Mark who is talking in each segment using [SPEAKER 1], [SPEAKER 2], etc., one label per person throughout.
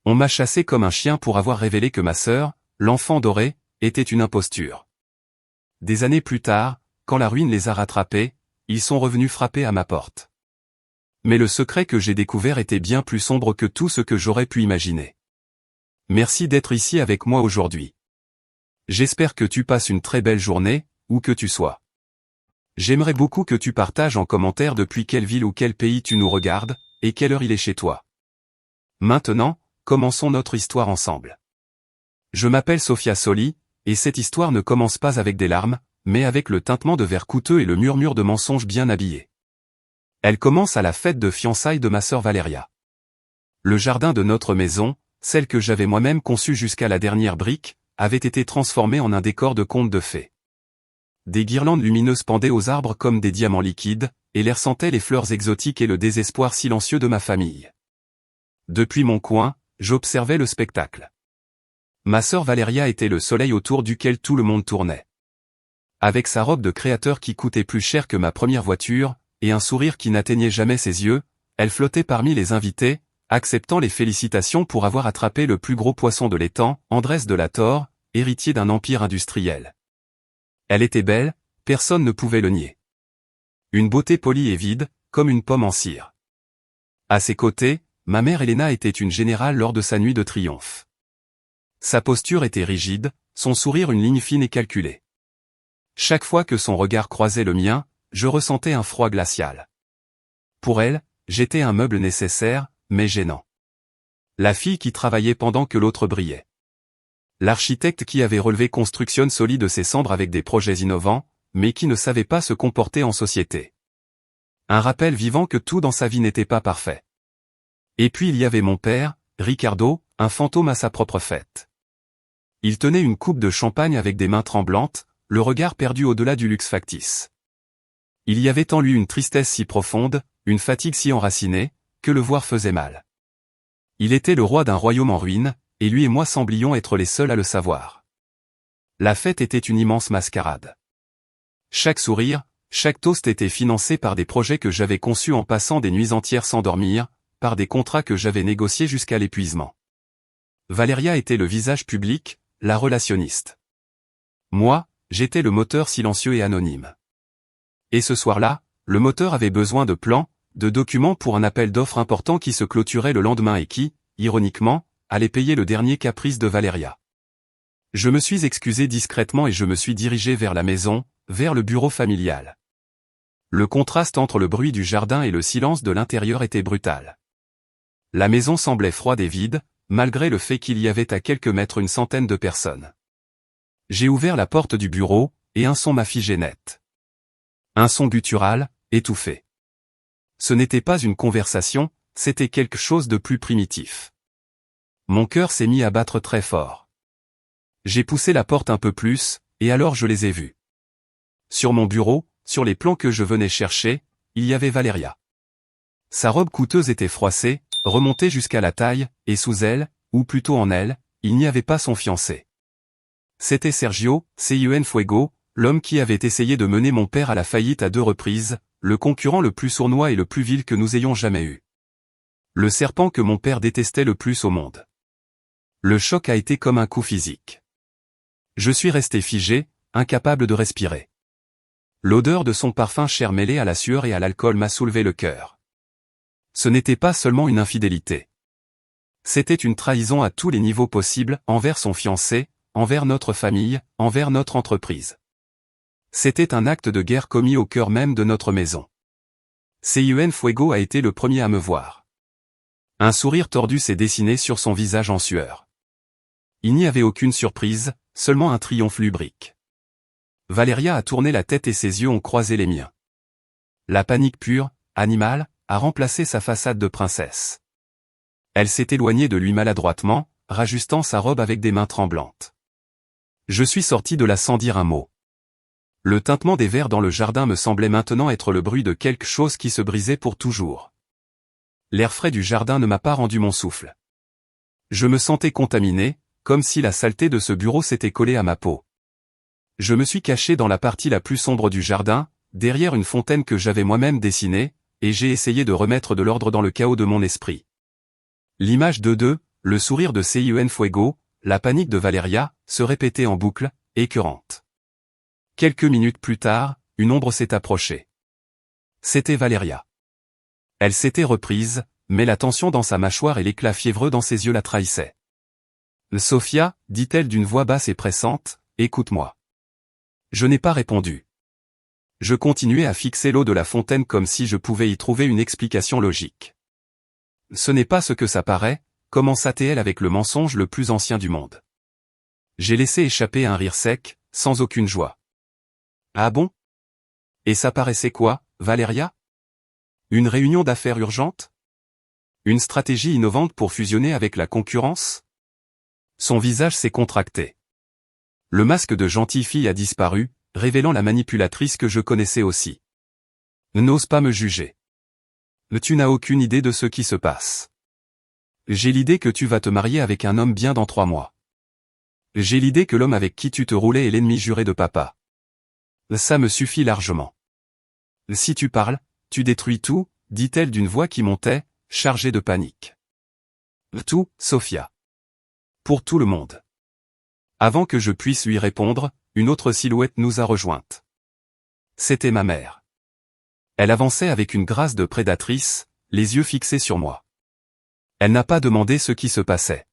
[SPEAKER 1] On m'a chassé comme un chien pour avoir révélé que ma sœur, l'enfant doré, était une imposture. Des années plus tard, quand la ruine les a rattrapés, ils sont revenus frapper à ma porte. Mais le secret que j'ai découvert était bien plus sombre que tout ce que j'aurais pu imaginer. Merci d'être ici avec moi aujourd'hui. J'espère que tu passes une très belle journée, où que tu sois. J'aimerais beaucoup que tu partages en commentaire depuis quelle ville ou quel pays tu nous regardes, et quelle heure il est chez toi. Maintenant, commençons notre histoire ensemble. Je m'appelle Sophia Soli, et cette histoire ne commence pas avec des larmes, mais avec le tintement de verre coûteux et le murmure de mensonges bien habillés. Elle commence à la fête de fiançailles de ma sœur Valéria. Le jardin de notre maison, celle que j'avais moi-même conçue jusqu'à la dernière brique, avait été transformé en un décor de conte de fées. Des guirlandes lumineuses pendaient aux arbres comme des diamants liquides, et l'air sentait les fleurs exotiques et le désespoir silencieux de ma famille. Depuis mon coin, j'observais le spectacle. Ma sœur Valéria était le soleil autour duquel tout le monde tournait. Avec sa robe de créateur qui coûtait plus cher que ma première voiture, et un sourire qui n'atteignait jamais ses yeux, elle flottait parmi les invités, acceptant les félicitations pour avoir attrapé le plus gros poisson de l'étang, Andrés de la Torre, héritier d'un empire industriel. Elle était belle, personne ne pouvait le nier. Une beauté polie et vide, comme une pomme en cire. À ses côtés, ma mère Elena était une générale lors de sa nuit de triomphe. Sa posture était rigide, son sourire une ligne fine et calculée. Chaque fois que son regard croisait le mien, je ressentais un froid glacial. Pour elle, j'étais un meuble nécessaire, mais gênant. La fille qui travaillait pendant que l'autre brillait. L'architecte qui avait relevé Construction Soli de ses cendres avec des projets innovants, mais qui ne savait pas se comporter en société. Un rappel vivant que tout dans sa vie n'était pas parfait. Et puis il y avait mon père, Ricardo, un fantôme à sa propre fête. Il tenait une coupe de champagne avec des mains tremblantes, le regard perdu au-delà du luxe factice. Il y avait en lui une tristesse si profonde, une fatigue si enracinée, que le voir faisait mal. Il était le roi d'un royaume en ruine, et lui et moi semblions être les seuls à le savoir. La fête était une immense mascarade. Chaque sourire, chaque toast était financé par des projets que j'avais conçus en passant des nuits entières sans dormir, par des contrats que j'avais négociés jusqu'à l'épuisement. Valéria était le visage public, la relationniste. Moi, j'étais le moteur silencieux et anonyme. Et ce soir-là, le moteur avait besoin de plans, de documents pour un appel d'offres important qui se clôturait le lendemain et qui, ironiquement, allait payer le dernier caprice de Valéria. Je me suis excusé discrètement et je me suis dirigé vers la maison, vers le bureau familial. Le contraste entre le bruit du jardin et le silence de l'intérieur était brutal. La maison semblait froide et vide, malgré le fait qu'il y avait à quelques mètres une centaine de personnes. J'ai ouvert la porte du bureau, et un son m'a figé net. Un son guttural, étouffé. Ce n'était pas une conversation, c'était quelque chose de plus primitif. Mon cœur s'est mis à battre très fort. J'ai poussé la porte un peu plus, et alors je les ai vus. Sur mon bureau, sur les plans que je venais chercher, il y avait Valéria. Sa robe coûteuse était froissée, remontée jusqu'à la taille, et sous elle, ou plutôt en elle, il n'y avait pas son fiancé. C'était Sergio Cienfuegos, l'homme qui avait essayé de mener mon père à la faillite à 2 reprises, le concurrent le plus sournois et le plus vil que nous ayons jamais eu. Le serpent que mon père détestait le plus au monde. Le choc a été comme un coup physique. Je suis resté figé, incapable de respirer. L'odeur de son parfum cher mêlé à la sueur et à l'alcool m'a soulevé le cœur. Ce n'était pas seulement une infidélité. C'était une trahison à tous les niveaux possibles, envers son fiancé, envers notre famille, envers notre entreprise. C'était un acte de guerre commis au cœur même de notre maison. Cienfuegos a été le premier à me voir. Un sourire tordu s'est dessiné sur son visage en sueur. Il n'y avait aucune surprise, seulement un triomphe lubrique. Valéria a tourné la tête et ses yeux ont croisé les miens. La panique pure, animale, a remplacé sa façade de princesse. Elle s'est éloignée de lui maladroitement, rajustant sa robe avec des mains tremblantes. Je suis sorti de là sans dire un mot. Le tintement des verres dans le jardin me semblait maintenant être le bruit de quelque chose qui se brisait pour toujours. L'air frais du jardin ne m'a pas rendu mon souffle. Je me sentais contaminé, comme si la saleté de ce bureau s'était collée à ma peau. Je me suis caché dans la partie la plus sombre du jardin, derrière une fontaine que j'avais moi-même dessinée, et j'ai essayé de remettre de l'ordre dans le chaos de mon esprit. L'image de 2, le sourire de Cienfuego, la panique de Valeria, se répétaient en boucle, écœurante. Quelques minutes plus tard, une ombre s'est approchée. C'était Valeria. Elle s'était reprise, mais la tension dans sa mâchoire et l'éclat fiévreux dans ses yeux la trahissaient. « Sofia, dit-elle d'une voix basse et pressante, écoute-moi. » Je n'ai pas répondu. Je continuais à fixer l'eau de la fontaine comme si je pouvais y trouver une explication logique. « Ce n'est pas ce que ça paraît, » commença-t-elle avec le mensonge le plus ancien du monde. J'ai laissé échapper un rire sec, sans aucune joie. « Ah bon? Et ça paraissait quoi, Valeria? Une réunion d'affaires urgente? Une stratégie innovante pour fusionner avec la concurrence? » Son visage s'est contracté. Le masque de gentille fille a disparu, révélant la manipulatrice que je connaissais aussi. « N'ose pas me juger. Tu n'as aucune idée de ce qui se passe. J'ai l'idée que tu vas te marier avec un homme bien dans 3 mois. J'ai l'idée que l'homme avec qui tu te roulais est l'ennemi juré de papa. Ça me suffit largement. Si tu parles, tu détruis tout, dit-elle d'une voix qui montait, chargée de panique. Tout, Sofia. Pour tout le monde. Avant que je puisse lui répondre, une autre silhouette nous a rejointes. C'était ma mère. Elle avançait avec une grâce de prédatrice, les yeux fixés sur moi. Elle n'a pas demandé ce qui se passait.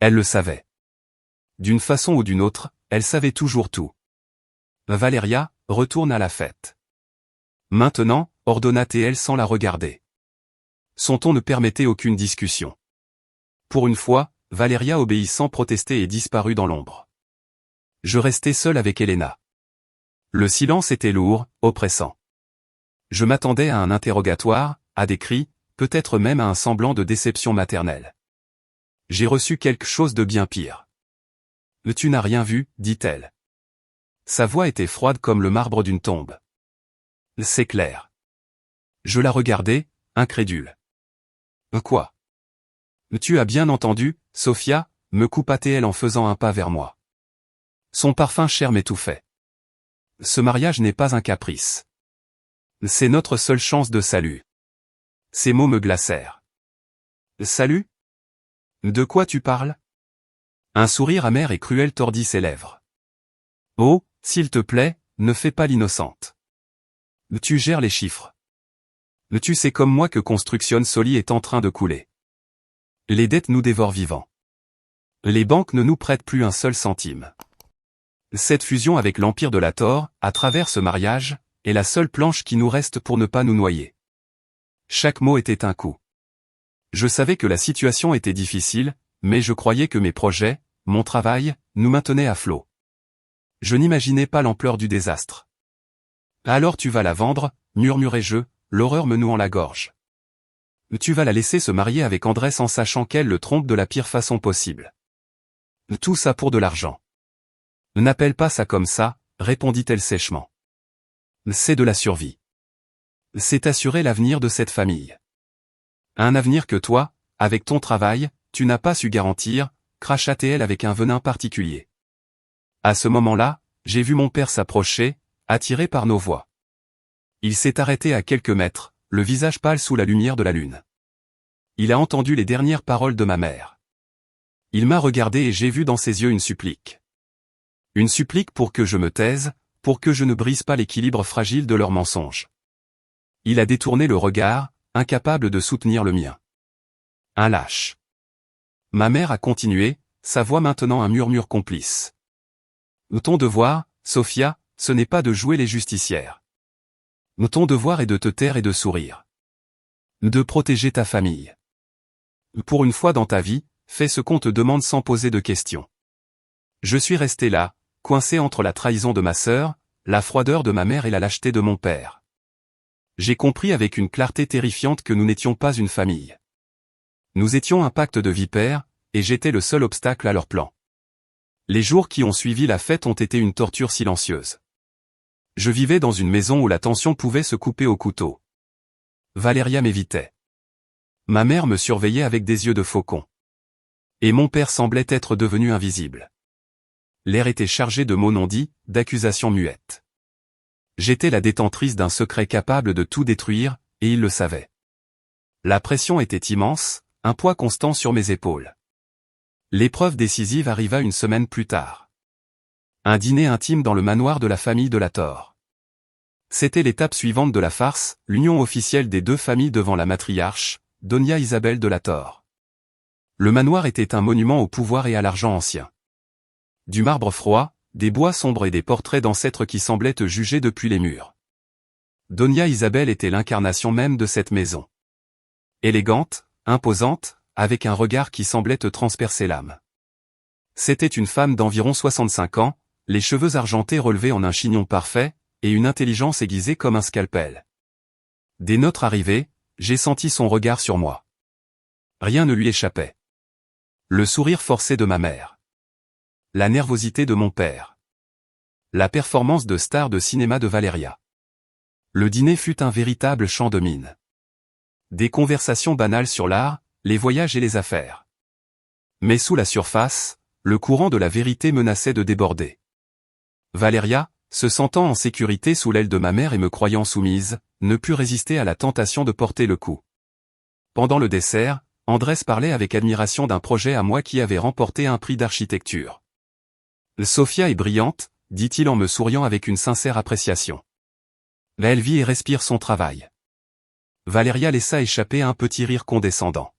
[SPEAKER 1] Elle le savait. D'une façon ou d'une autre, elle savait toujours tout. Valeria, retourne à la fête. Maintenant, ordonna-t-elle sans la regarder. Son ton ne permettait aucune discussion. Pour une fois, Valeria obéit sans protester et disparut dans l'ombre. Je restai seul avec Elena. Le silence était lourd, oppressant. Je m'attendais à un interrogatoire, à des cris, peut-être même à un semblant de déception maternelle. J'ai reçu quelque chose de bien pire. « Tu n'as rien vu, dit-elle. » Sa voix était froide comme le marbre d'une tombe. « C'est clair. » Je la regardais, incrédule. « Quoi ? » « Tu as bien entendu, Sofia, me coupa-t-elle en faisant un pas vers moi. Son parfum cher m'étouffait. Ce mariage n'est pas un caprice. C'est notre seule chance de salut. Ces mots me glacèrent. Salut ? De quoi tu parles ? Un sourire amer et cruel tordit ses lèvres. Oh, s'il te plaît, ne fais pas l'innocente. Tu gères les chiffres. Tu sais comme moi que Construction Soli est en train de couler. Les dettes nous dévorent vivants. Les banques ne nous prêtent plus un seul centime. Cette fusion avec l'empire de la Tor, à travers ce mariage, est la seule planche qui nous reste pour ne pas nous noyer. Chaque mot était un coup. Je savais que la situation était difficile, mais je croyais que mes projets, mon travail, nous maintenaient à flot. Je n'imaginais pas l'ampleur du désastre. Alors tu vas la vendre, murmurai-je, l'horreur me nouant la gorge. Tu vas la laisser se marier avec Andrés en sachant qu'elle le trompe de la pire façon possible. Tout ça pour de l'argent. N'appelle pas ça comme ça, répondit-elle sèchement. C'est de la survie. C'est assurer l'avenir de cette famille. Un avenir que toi, avec ton travail, tu n'as pas su garantir, cracha-t-elle avec un venin particulier. À ce moment-là, j'ai vu mon père s'approcher, attiré par nos voix. Il s'est arrêté à quelques mètres, le visage pâle sous la lumière de la lune. Il a entendu les dernières paroles de ma mère. Il m'a regardé et j'ai vu dans ses yeux une supplique. Une supplique pour que je me taise, pour que je ne brise pas l'équilibre fragile de leurs mensonges. Il a détourné le regard, incapable de soutenir le mien. Un lâche. Ma mère a continué, sa voix maintenant un murmure complice. Ton devoir, Sofia, ce n'est pas de jouer les justicières. Ton devoir est de te taire et de sourire. De protéger ta famille. Pour une fois dans ta vie, fais ce qu'on te demande sans poser de questions. Je suis resté là, coincé entre la trahison de ma sœur, la froideur de ma mère et la lâcheté de mon père. J'ai compris avec une clarté terrifiante que nous n'étions pas une famille. Nous étions un pacte de vipères, et j'étais le seul obstacle à leur plan. Les jours qui ont suivi la fête ont été une torture silencieuse. Je vivais dans une maison où la tension pouvait se couper au couteau. Valeria m'évitait. Ma mère me surveillait avec des yeux de faucon. Et mon père semblait être devenu invisible. L'air était chargé de mots non dits, d'accusations muettes. J'étais la détentrice d'un secret capable de tout détruire, et il le savait. La pression était immense, un poids constant sur mes épaules. L'épreuve décisive arriva une semaine plus tard. Un dîner intime dans le manoir de la famille de la Torre. C'était l'étape suivante de la farce, l'union officielle des deux familles devant la matriarche, Donia Isabelle de la Torre. Le manoir était un monument au pouvoir et à l'argent ancien. Du marbre froid, des bois sombres et des portraits d'ancêtres qui semblaient te juger depuis les murs. Donia Isabelle était l'incarnation même de cette maison. Élégante, imposante, avec un regard qui semblait te transpercer l'âme. C'était une femme d'environ 65 ans, les cheveux argentés relevés en un chignon parfait, et une intelligence aiguisée comme un scalpel. Dès notre arrivée, j'ai senti son regard sur moi. Rien ne lui échappait. Le sourire forcé de ma mère. La nervosité de mon père. La performance de star de cinéma de Valéria. Le dîner fut un véritable champ de mine. Des conversations banales sur l'art, les voyages et les affaires. Mais sous la surface, le courant de la vérité menaçait de déborder. Valéria, se sentant en sécurité sous l'aile de ma mère et me croyant soumise, ne put résister à la tentation de porter le coup. Pendant le dessert, Andrés parlait avec admiration d'un projet à moi qui avait remporté un prix d'architecture. Sofia est brillante, dit-il en me souriant avec une sincère appréciation. Elle vit et respire son travail. Valéria laissa échapper un petit rire condescendant.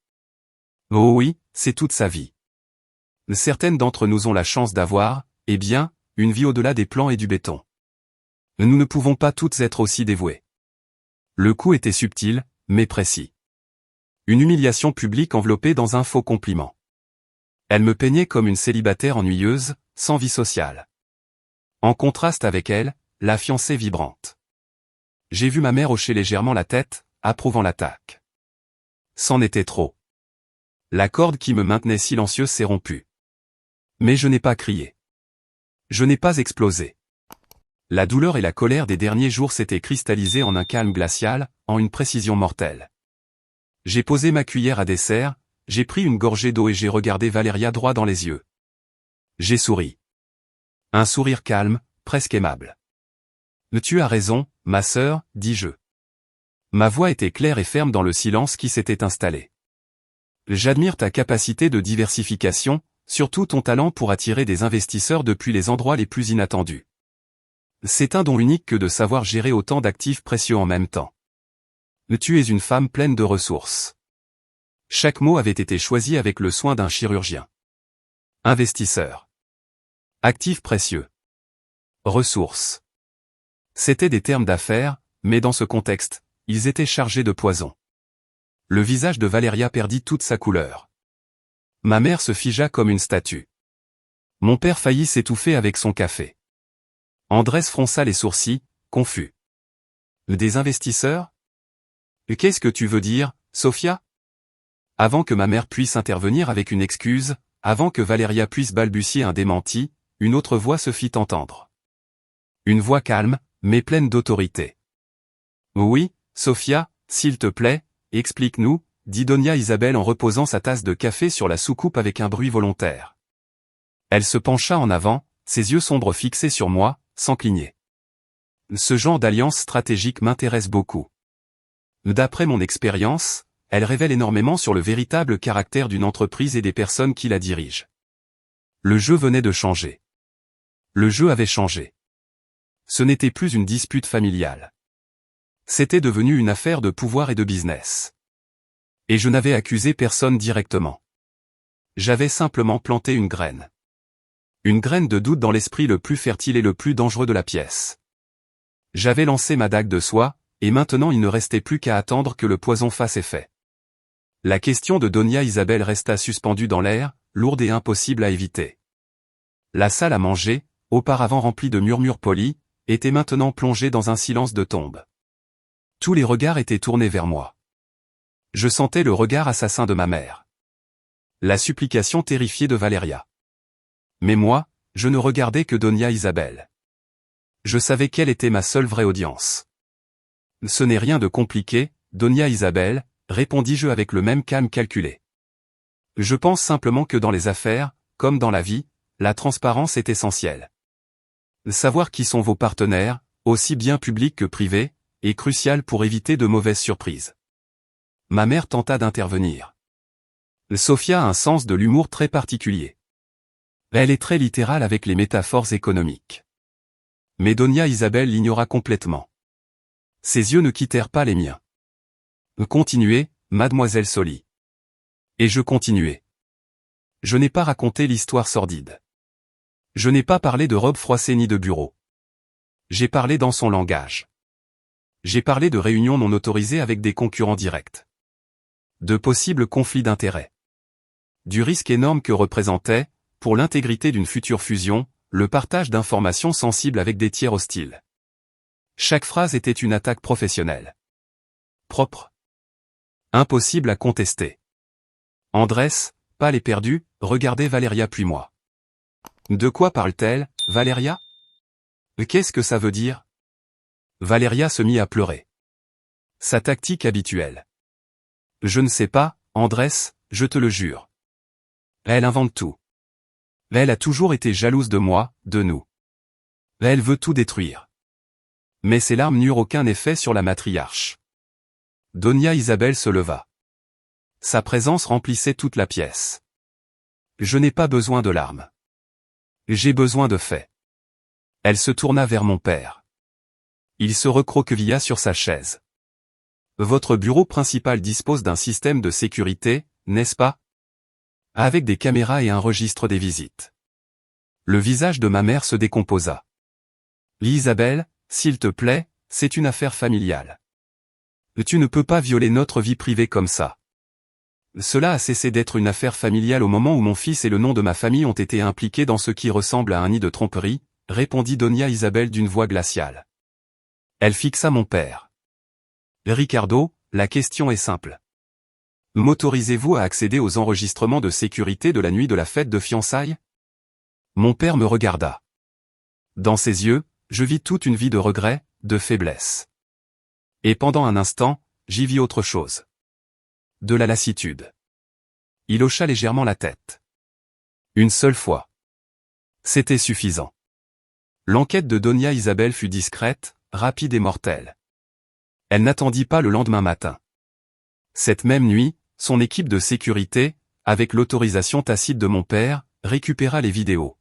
[SPEAKER 1] Oh oui, c'est toute sa vie. Certaines d'entre nous ont la chance d'avoir, eh bien, une vie au-delà des plans et du béton. Nous ne pouvons pas toutes être aussi dévouées. Le coup était subtil, mais précis. Une humiliation publique enveloppée dans un faux compliment. Elle me peignait comme une célibataire ennuyeuse, sans vie sociale. En contraste avec elle, la fiancée vibrante. J'ai vu ma mère hocher légèrement la tête, approuvant l'attaque. C'en était trop. La corde qui me maintenait silencieuse s'est rompue. Mais je n'ai pas crié. Je n'ai pas explosé. La douleur et la colère des derniers jours s'étaient cristallisées en un calme glacial, en une précision mortelle. J'ai posé ma cuillère à dessert, j'ai pris une gorgée d'eau et j'ai regardé Valéria droit dans les yeux. J'ai souri. Un sourire calme, presque aimable. Tu as raison, ma sœur, dis-je. Ma voix était claire et ferme dans le silence qui s'était installé. J'admire ta capacité de diversification, surtout ton talent pour attirer des investisseurs depuis les endroits les plus inattendus. C'est un don unique que de savoir gérer autant d'actifs précieux en même temps. Tu es une femme pleine de ressources. Chaque mot avait été choisi avec le soin d'un chirurgien. Investisseur. Actifs précieux. Ressources. C'étaient des termes d'affaires, mais dans ce contexte, ils étaient chargés de poison. Le visage de Valéria perdit toute sa couleur. Ma mère se figea comme une statue. Mon père faillit s'étouffer avec son café. Andrés fronça les sourcils, confus. Des investisseurs? Qu'est-ce que tu veux dire, Sofia? Avant que ma mère puisse intervenir avec une excuse, avant que Valéria puisse balbutier un démenti, une autre voix se fit entendre. Une voix calme, mais pleine d'autorité. Oui, Sofia, s'il te plaît, explique-nous, dit Donia Isabelle en reposant sa tasse de café sur la soucoupe avec un bruit volontaire. Elle se pencha en avant, ses yeux sombres fixés sur moi, sans cligner. Ce genre d'alliance stratégique m'intéresse beaucoup. D'après mon expérience, elle révèle énormément sur le véritable caractère d'une entreprise et des personnes qui la dirigent. Le jeu venait de changer. Le jeu avait changé. Ce n'était plus une dispute familiale. C'était devenu une affaire de pouvoir et de business. Et je n'avais accusé personne directement. J'avais simplement planté une graine. Une graine de doute dans l'esprit le plus fertile et le plus dangereux de la pièce. J'avais lancé ma dague de soie, et maintenant il ne restait plus qu'à attendre que le poison fasse effet. La question de Donia Isabelle resta suspendue dans l'air, lourde et impossible à éviter. La salle à manger, auparavant remplie de murmures polis, était maintenant plongée dans un silence de tombe. Tous les regards étaient tournés vers moi. Je sentais le regard assassin de ma mère. La supplication terrifiée de Valéria. Mais moi, je ne regardais que Donia Isabelle. Je savais quelle était ma seule vraie audience. Ce n'est rien de compliqué, Donia Isabelle, répondis-je avec le même calme calculé. Je pense simplement que dans les affaires, comme dans la vie, la transparence est essentielle. Savoir qui sont vos partenaires, aussi bien publics que privés, est crucial pour éviter de mauvaises surprises. Ma mère tenta d'intervenir. Sophia a un sens de l'humour très particulier. Elle est très littérale avec les métaphores économiques. Mais Donia Isabel l'ignora complètement. Ses yeux ne quittèrent pas les miens. Continuez, mademoiselle Soli. Et je continuai. Je n'ai pas raconté l'histoire sordide. Je n'ai pas parlé de robe froissée ni de bureau. J'ai parlé dans son langage. J'ai parlé de réunions non autorisées avec des concurrents directs. De possibles conflits d'intérêts. Du risque énorme que représentait, pour l'intégrité d'une future fusion, le partage d'informations sensibles avec des tiers hostiles. Chaque phrase était une attaque professionnelle. Propre. Impossible à contester. Andrés, pâle et perdu, regardait Valéria puis moi. De quoi parle-t-elle, Valéria? Qu'est-ce que ça veut dire? Valéria se mit à pleurer. Sa tactique habituelle. Je ne sais pas, Andrés, je te le jure. Elle invente tout. Elle a toujours été jalouse de moi, de nous. Elle veut tout détruire. Mais ses larmes n'eurent aucun effet sur la matriarche. Donia Isabel se leva. Sa présence remplissait toute la pièce. Je n'ai pas besoin de larmes. J'ai besoin de faits. Elle se tourna vers mon père. Il se recroquevilla sur sa chaise. Votre bureau principal dispose d'un système de sécurité, n'est-ce pas? Avec des caméras et un registre des visites. Le visage de ma mère se décomposa. Isabelle, s'il te plaît, c'est une affaire familiale. Tu ne peux pas violer notre vie privée comme ça. Cela a cessé d'être une affaire familiale au moment où mon fils et le nom de ma famille ont été impliqués dans ce qui ressemble à un nid de tromperie, répondit Donia Isabel d'une voix glaciale. Elle fixa mon père. Ricardo, la question est simple. M'autorisez-vous à accéder aux enregistrements de sécurité de la nuit de la fête de fiançailles? Mon père me regarda. Dans ses yeux, je vis toute une vie de regret, de faiblesse. Et pendant un instant, j'y vis autre chose. De la lassitude. Il hocha légèrement la tête. Une seule fois. C'était suffisant. L'enquête de Donia Isabel fut discrète, rapide et mortelle. Elle n'attendit pas le lendemain matin. Cette même nuit, son équipe de sécurité, avec l'autorisation tacite de mon père, récupéra les vidéos.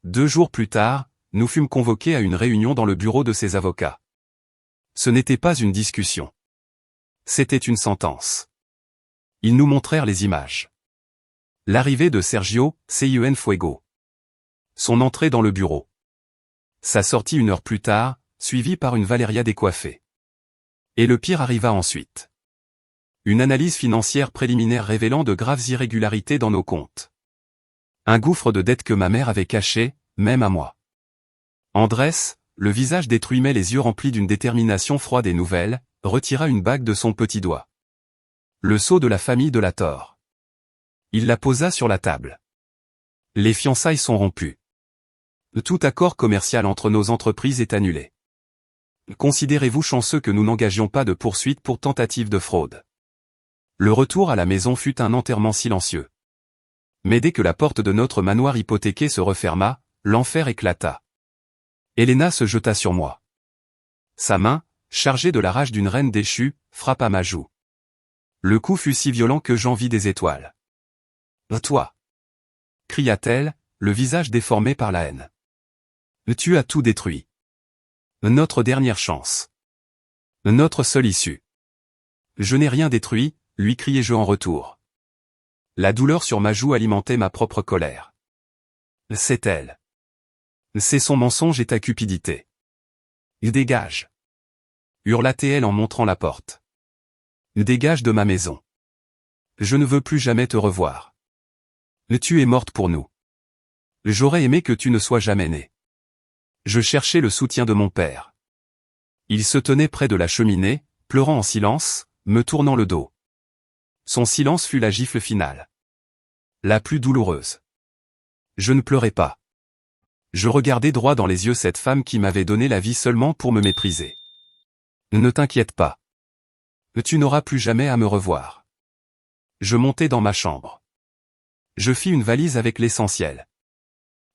[SPEAKER 1] 2 jours plus tard, nous fûmes convoqués à une réunion dans le bureau de ses avocats. Ce n'était pas une discussion. C'était une sentence. Ils nous montrèrent les images. L'arrivée de Sergio Cienfuegos. Son entrée dans le bureau. Sa sortie 1 heure plus tard, suivie par une Valéria décoiffée. Et le pire arriva ensuite. Une analyse financière préliminaire révélant de graves irrégularités dans nos comptes. Un gouffre de dettes que ma mère avait caché, même à moi. Andrés, le visage détruit mais les yeux remplis d'une détermination froide et nouvelle, retira une bague de son petit doigt. Le sceau de la famille de la Torre. Il la posa sur la table. Les fiançailles sont rompues. Tout accord commercial entre nos entreprises est annulé. Considérez-vous chanceux que nous n'engagions pas de poursuite pour tentative de fraude. Le retour à la maison fut un enterrement silencieux. Mais dès que la porte de notre manoir hypothéqué se referma, l'enfer éclata. Helena se jeta sur moi. Sa main, chargée de la rage d'une reine déchue, frappa ma joue. Le coup fut si violent que j'en vis des étoiles. « Toi !» cria-t-elle, le visage déformé par la haine. « Tu as tout détruit. Notre dernière chance. Notre seule issue. » « Je n'ai rien détruit, » lui criai-je en retour. La douleur sur ma joue alimentait ma propre colère. « C'est elle. C'est son mensonge et ta cupidité. Dégage. » hurla-t-elle en montrant la porte. Dégage de ma maison. Je ne veux plus jamais te revoir. Tu es morte pour nous. J'aurais aimé que tu ne sois jamais née. Je cherchais le soutien de mon père. Il se tenait près de la cheminée, pleurant en silence, me tournant le dos. Son silence fut la gifle finale. La plus douloureuse. Je ne pleurais pas. Je regardais droit dans les yeux cette femme qui m'avait donné la vie seulement pour me mépriser. Ne t'inquiète pas. Tu n'auras plus jamais à me revoir. Je montai dans ma chambre. Je fis une valise avec l'essentiel.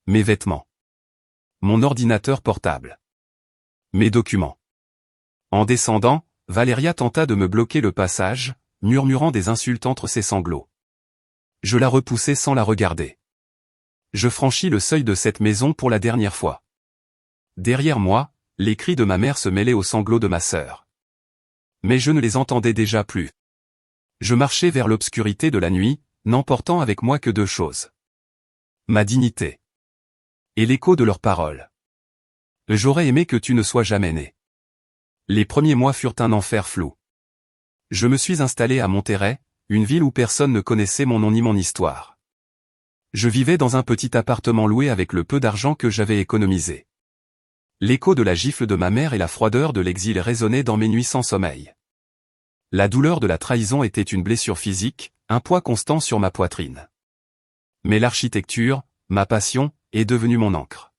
[SPEAKER 1] Mes vêtements. Mon ordinateur portable. Mes documents. En descendant, Valéria tenta de me bloquer le passage, murmurant des insultes entre ses sanglots. Je la repoussai sans la regarder. Je franchis le seuil de cette maison pour la dernière fois. Derrière moi, les cris de ma mère se mêlaient aux sanglots de ma sœur. Mais je ne les entendais déjà plus. Je marchais vers l'obscurité de la nuit, n'emportant avec moi que deux choses. Ma dignité. Et l'écho de leurs paroles. J'aurais aimé que tu ne sois jamais né. Les premiers mois furent un enfer flou. Je me suis installé à Monterrey, une ville où personne ne connaissait mon nom ni mon histoire. Je vivais dans un petit appartement loué avec le peu d'argent que j'avais économisé. L'écho de la gifle de ma mère et la froideur de l'exil résonnaient dans mes nuits sans sommeil. La douleur de la trahison était une blessure physique, un poids constant sur ma poitrine. Mais l'architecture, ma passion, est devenue mon encre.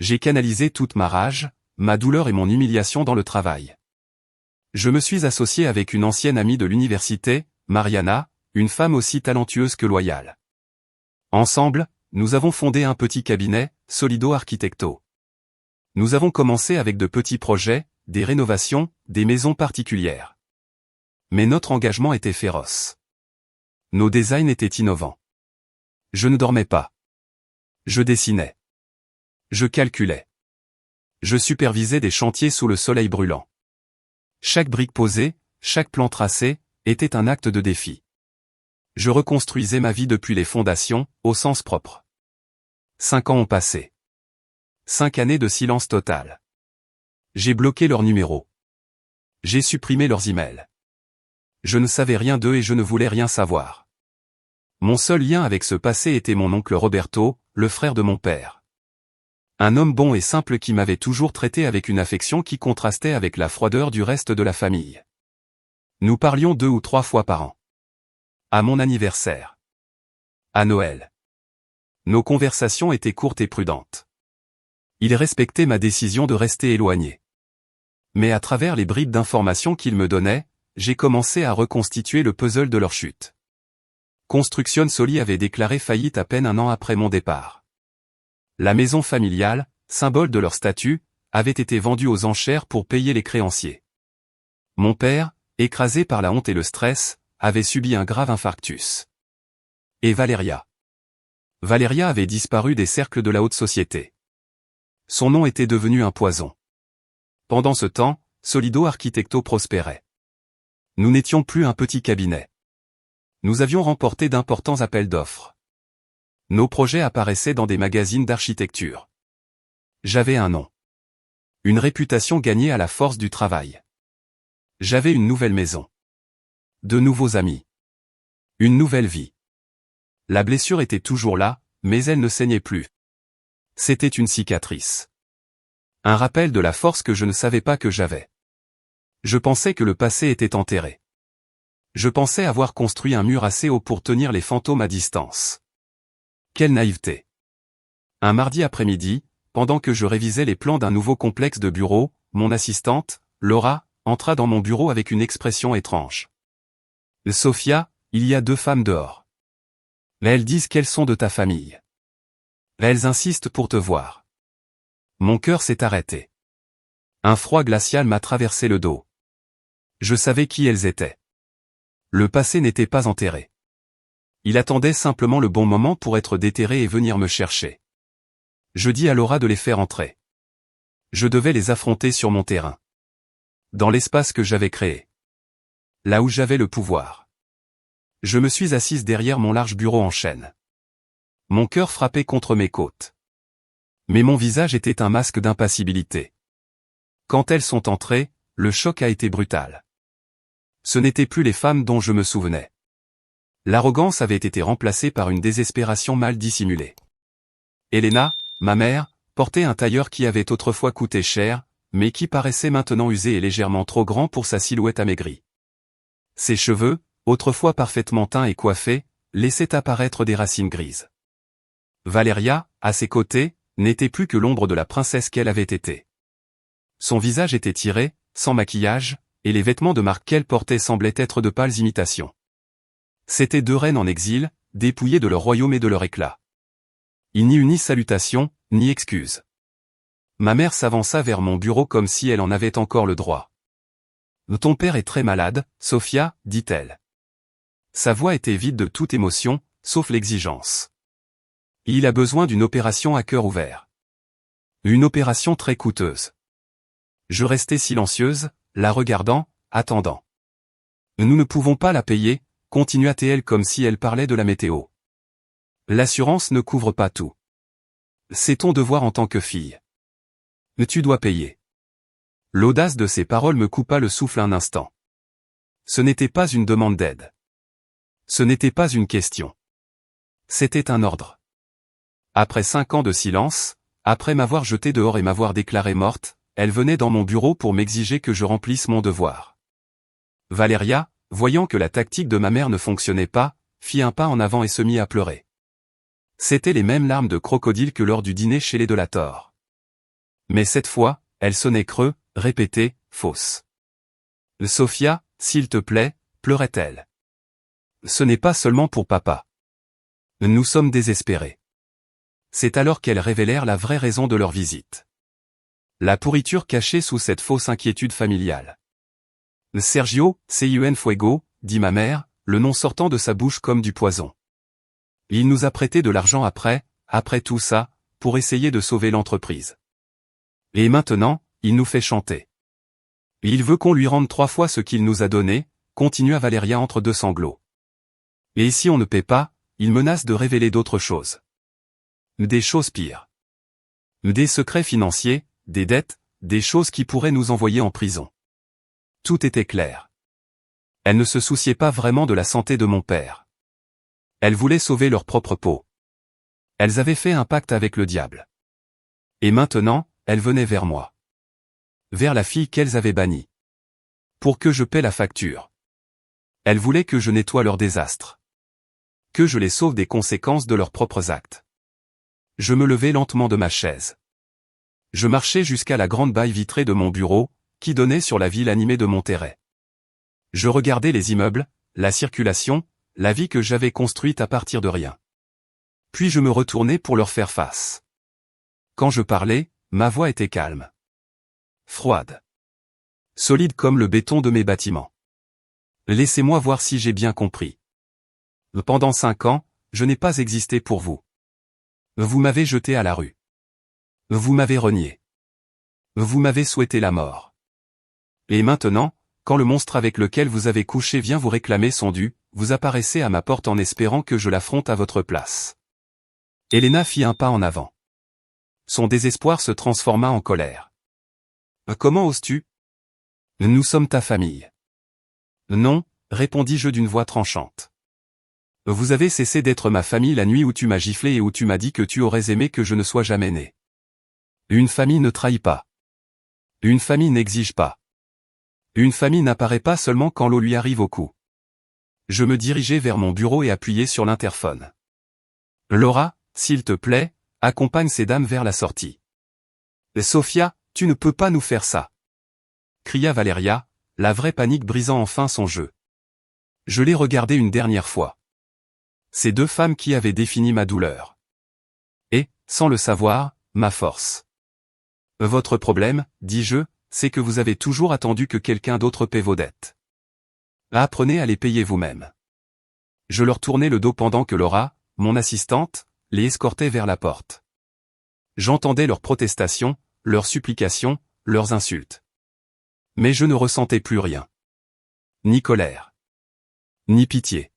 [SPEAKER 1] J'ai canalisé toute ma rage, ma douleur et mon humiliation dans le travail. Je me suis associé avec une ancienne amie de l'université, Mariana, une femme aussi talentueuse que loyale. Ensemble, nous avons fondé un petit cabinet, Solido Arquitecto. Nous avons commencé avec de petits projets, des rénovations, des maisons particulières. Mais notre engagement était féroce. Nos designs étaient innovants. Je ne dormais pas. Je dessinais. Je calculais. Je supervisais des chantiers sous le soleil brûlant. Chaque brique posée, chaque plan tracé, était un acte de défi. Je reconstruisais ma vie depuis les fondations, au sens propre. 5 ans ont passé. 5 années de silence total. J'ai bloqué leurs numéros. J'ai supprimé leurs emails. Je ne savais rien d'eux et je ne voulais rien savoir. Mon seul lien avec ce passé était mon oncle Roberto, le frère de mon père. Un homme bon et simple qui m'avait toujours traité avec une affection qui contrastait avec la froideur du reste de la famille. Nous parlions 2 ou 3 fois par an. À mon anniversaire. À Noël. Nos conversations étaient courtes et prudentes. Il respectait ma décision de rester éloigné. Mais à travers les bribes d'informations qu'il me donnait, j'ai commencé à reconstituer le puzzle de leur chute. Construction Soli avait déclaré faillite à peine 1 an après mon départ. La maison familiale, symbole de leur statut, avait été vendue aux enchères pour payer les créanciers. Mon père, écrasé par la honte et le stress, avait subi un grave infarctus. Et Valeria. Valeria avait disparu des cercles de la haute société. Son nom était devenu un poison. Pendant ce temps, Solido Arquitecto prospérait. Nous n'étions plus un petit cabinet. Nous avions remporté d'importants appels d'offres. Nos projets apparaissaient dans des magazines d'architecture. J'avais un nom. Une réputation gagnée à la force du travail. J'avais une nouvelle maison. De nouveaux amis. Une nouvelle vie. La blessure était toujours là, mais elle ne saignait plus. C'était une cicatrice. Un rappel de la force que je ne savais pas que j'avais. Je pensais que le passé était enterré. Je pensais avoir construit un mur assez haut pour tenir les fantômes à distance. Quelle naïveté. Un mardi après-midi, pendant que je révisais les plans d'un nouveau complexe de bureaux, mon assistante, Laura, entra dans mon bureau avec une expression étrange. « Sophia, il y a 2 femmes dehors. Elles disent qu'elles sont de ta famille. Elles insistent pour te voir. » Mon cœur s'est arrêté. Un froid glacial m'a traversé le dos. Je savais qui elles étaient. Le passé n'était pas enterré. Il attendait simplement le bon moment pour être déterré et venir me chercher. Je dis à Laura de les faire entrer. Je devais les affronter sur mon terrain. Dans l'espace que j'avais créé. Là où j'avais le pouvoir. Je me suis assise derrière mon large bureau en chêne. Mon cœur frappait contre mes côtes. Mais mon visage était un masque d'impassibilité. Quand elles sont entrées, le choc a été brutal. Ce n'étaient plus les femmes dont je me souvenais. L'arrogance avait été remplacée par une désespération mal dissimulée. Elena, ma mère, portait un tailleur qui avait autrefois coûté cher, mais qui paraissait maintenant usé et légèrement trop grand pour sa silhouette amaigrie. Ses cheveux, autrefois parfaitement teints et coiffés, laissaient apparaître des racines grises. Valeria, à ses côtés, n'était plus que l'ombre de la princesse qu'elle avait été. Son visage était tiré, sans maquillage, et les vêtements de marque qu'elle portait semblaient être de pâles imitations. C'étaient 2 reines en exil, dépouillées de leur royaume et de leur éclat. Il n'y eut ni salutation, ni excuse. Ma mère s'avança vers mon bureau comme si elle en avait encore le droit. « Ton père est très malade, Sophia, dit-elle. » Sa voix était vide de toute émotion, sauf l'exigence. Il a besoin d'une opération à cœur ouvert. Une opération très coûteuse. Je restais silencieuse, la regardant, attendant. Nous ne pouvons pas la payer, continua-t-elle comme si elle parlait de la météo. L'assurance ne couvre pas tout. C'est ton devoir en tant que fille. Tu dois payer. L'audace de ces paroles me coupa le souffle un instant. Ce n'était pas une demande d'aide. Ce n'était pas une question. C'était un ordre. Après 5 ans de silence, après m'avoir jetée dehors et m'avoir déclarée morte, elle venait dans mon bureau pour m'exiger que je remplisse mon devoir. Valéria, voyant que la tactique de ma mère ne fonctionnait pas, fit un pas en avant et se mit à pleurer. C'étaient les mêmes larmes de crocodile que lors du dîner chez les de la Torre. Mais cette fois, elle sonnait creux, répétait, fausse. Sophia, s'il te plaît, pleurait-elle. Ce n'est pas seulement pour papa. Nous sommes désespérés. C'est alors qu'elles révélèrent la vraie raison de leur visite. La pourriture cachée sous cette fausse inquiétude familiale. Sergio, Cienfuego, dit ma mère, le nom sortant de sa bouche comme du poison. Il nous a prêté de l'argent après tout ça, pour essayer de sauver l'entreprise. Et maintenant, il nous fait chanter. Il veut qu'on lui rende 3 fois ce qu'il nous a donné, continua Valéria entre deux sanglots. Et si on ne paie pas, il menace de révéler d'autres choses. Des choses pires. Des secrets financiers, des dettes, des choses qui pourraient nous envoyer en prison. Tout était clair. Elle ne se souciait pas vraiment de la santé de mon père. Elles voulaient sauver leur propre peau. Elles avaient fait un pacte avec le diable. Et maintenant, elles venaient vers moi. Vers la fille qu'elles avaient bannie. Pour que je paie la facture. Elles voulaient que je nettoie leur désastre. Que je les sauve des conséquences de leurs propres actes. Je me levai lentement de ma chaise. Je marchai jusqu'à la grande baille vitrée de mon bureau, qui donnait sur la ville animée de Monterrey. Je regardais les immeubles, la circulation, la vie que j'avais construite à partir de rien. Puis je me retournai pour leur faire face. Quand je parlais, ma voix était calme. Froide. Solide comme le béton de mes bâtiments. Laissez-moi voir si j'ai bien compris. Pendant 5 ans, je n'ai pas existé pour vous. Vous m'avez jeté à la rue. Vous m'avez renié. Vous m'avez souhaité la mort. Et maintenant, quand le monstre avec lequel vous avez couché vient vous réclamer son dû, vous apparaissez à ma porte en espérant que je l'affronte à votre place. Elena fit un pas en avant. Son désespoir se transforma en colère. Comment oses-tu? Nous sommes ta famille. Non, répondis-je d'une voix tranchante. Vous avez cessé d'être ma famille la nuit où tu m'as giflé et où tu m'as dit que tu aurais aimé que je ne sois jamais né. Une famille ne trahit pas. Une famille n'exige pas. Une famille n'apparaît pas seulement quand l'eau lui arrive au cou. Je me dirigeai vers mon bureau et appuyai sur l'interphone. Laura, s'il te plaît, accompagne ces dames vers la sortie. Sophia, tu ne peux pas nous faire ça. Cria Valéria, la vraie panique brisant enfin son jeu. Je les regardai une dernière fois. Ces 2 femmes qui avaient défini ma douleur. Et, sans le savoir, ma force. Votre problème, dis-je, c'est que vous avez toujours attendu que quelqu'un d'autre paie vos dettes. Apprenez à les payer vous-même. Je leur tournai le dos pendant que Laura, mon assistante, les escortait vers la porte. J'entendais leurs protestations, leurs supplications, leurs insultes. Mais je ne ressentais plus rien. Ni colère. Ni pitié.